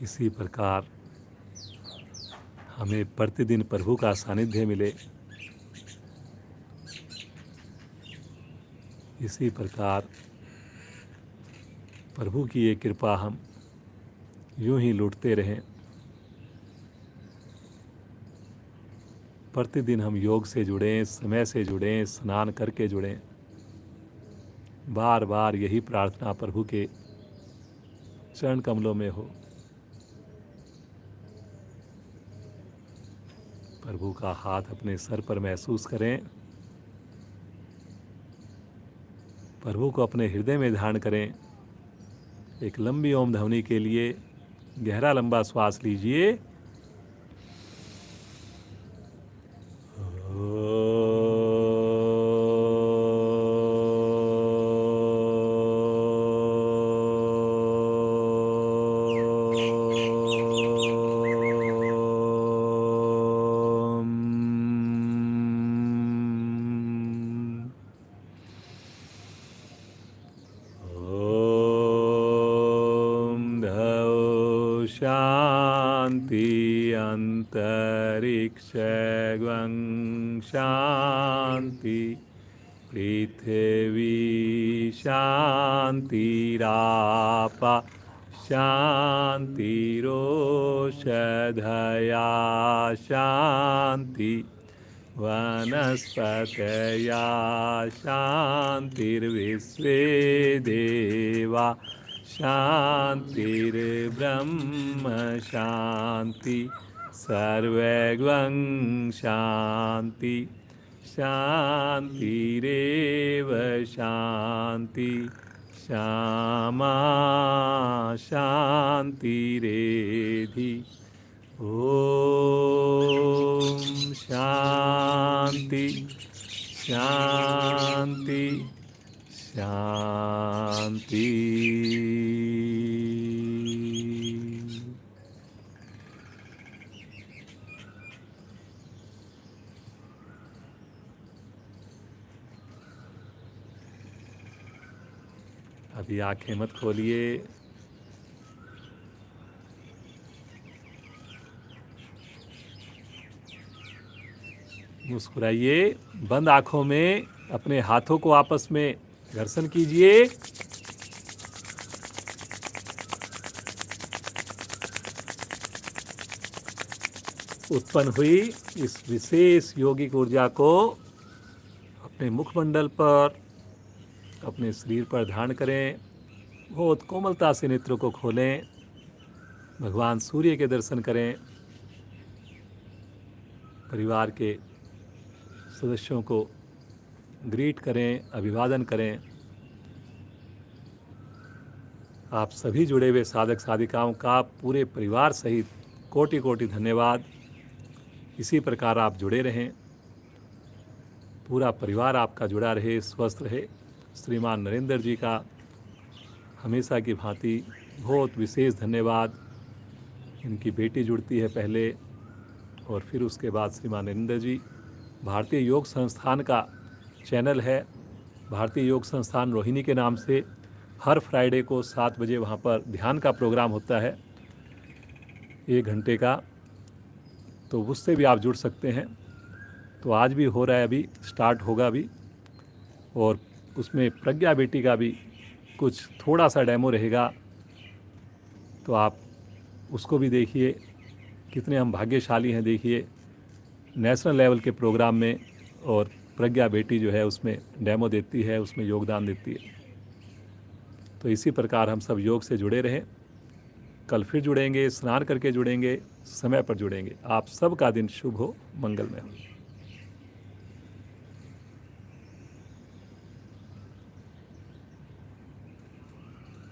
इसी प्रकार हमें प्रतिदिन प्रभु का सानिध्य मिले। इसी प्रकार प्रभु की ये कृपा हम यूं ही लूटते रहें। प्रतिदिन हम योग से जुड़ें, समय से जुड़ें, स्नान करके जुड़ें। बार बार यही प्रार्थना प्रभु के चरण कमलों में हो। प्रभु का हाथ अपने सर पर महसूस करें। प्रभु को अपने हृदय में धारण करें। एक लंबी ओम ध्वनि के लिए गहरा लंबा श्वास लीजिए। शांति अंतरिक्षं शांति, पृथ्वी शांतिरापा शांतिरोषधया शांति, वनस्पतया शांतिर्विश्वे देवा शांतिर्ब्रह्म शांति, सर्वगं शांति शांतिरेव शांति, श्यामा शांतिरेधि। ओम शांति शांति शांति। अभी आंखें मत खोलिए। मुस्कुराइए। बंद आंखों में अपने हाथों को आपस में घर्षण कीजिए। उत्पन्न हुई इस विशेष यौगिक ऊर्जा को अपने मुखमंडल पर, अपने शरीर पर धारण करें। बहुत कोमलता से नेत्रों को खोलें। भगवान सूर्य के दर्शन करें। परिवार के सदस्यों को ग्रीट करें, अभिवादन करें। आप सभी जुड़े हुए साधक साधिकाओं का पूरे परिवार सहित कोटि कोटि धन्यवाद। इसी प्रकार आप जुड़े रहें, पूरा परिवार आपका जुड़ा रहे, स्वस्थ रहे। श्रीमान नरेंद्र जी का हमेशा की भांति बहुत विशेष धन्यवाद। इनकी बेटी जुड़ती है पहले और फिर उसके बाद श्रीमान नरेंद्र जी। भारतीय योग संस्थान का चैनल है, भारतीय योग संस्थान रोहिणी के नाम से। हर फ्राइडे को 7 बजे वहाँ पर ध्यान का प्रोग्राम होता है 1 घंटे का, तो उससे भी आप जुड़ सकते हैं। तो आज भी हो रहा है, अभी स्टार्ट होगा अभी। और उसमें प्रज्ञा बेटी का भी कुछ थोड़ा सा डेमो रहेगा, तो आप उसको भी देखिए। कितने हम भाग्यशाली हैं, देखिए नेशनल लेवल के प्रोग्राम में और प्रज्ञा बेटी जो है उसमें डेमो देती है, उसमें योगदान देती है। तो इसी प्रकार हम सब योग से जुड़े रहें। कल फिर जुड़ेंगे, स्नान करके जुड़ेंगे, समय पर जुड़ेंगे। आप सबका दिन शुभ हो, मंगलमय हो।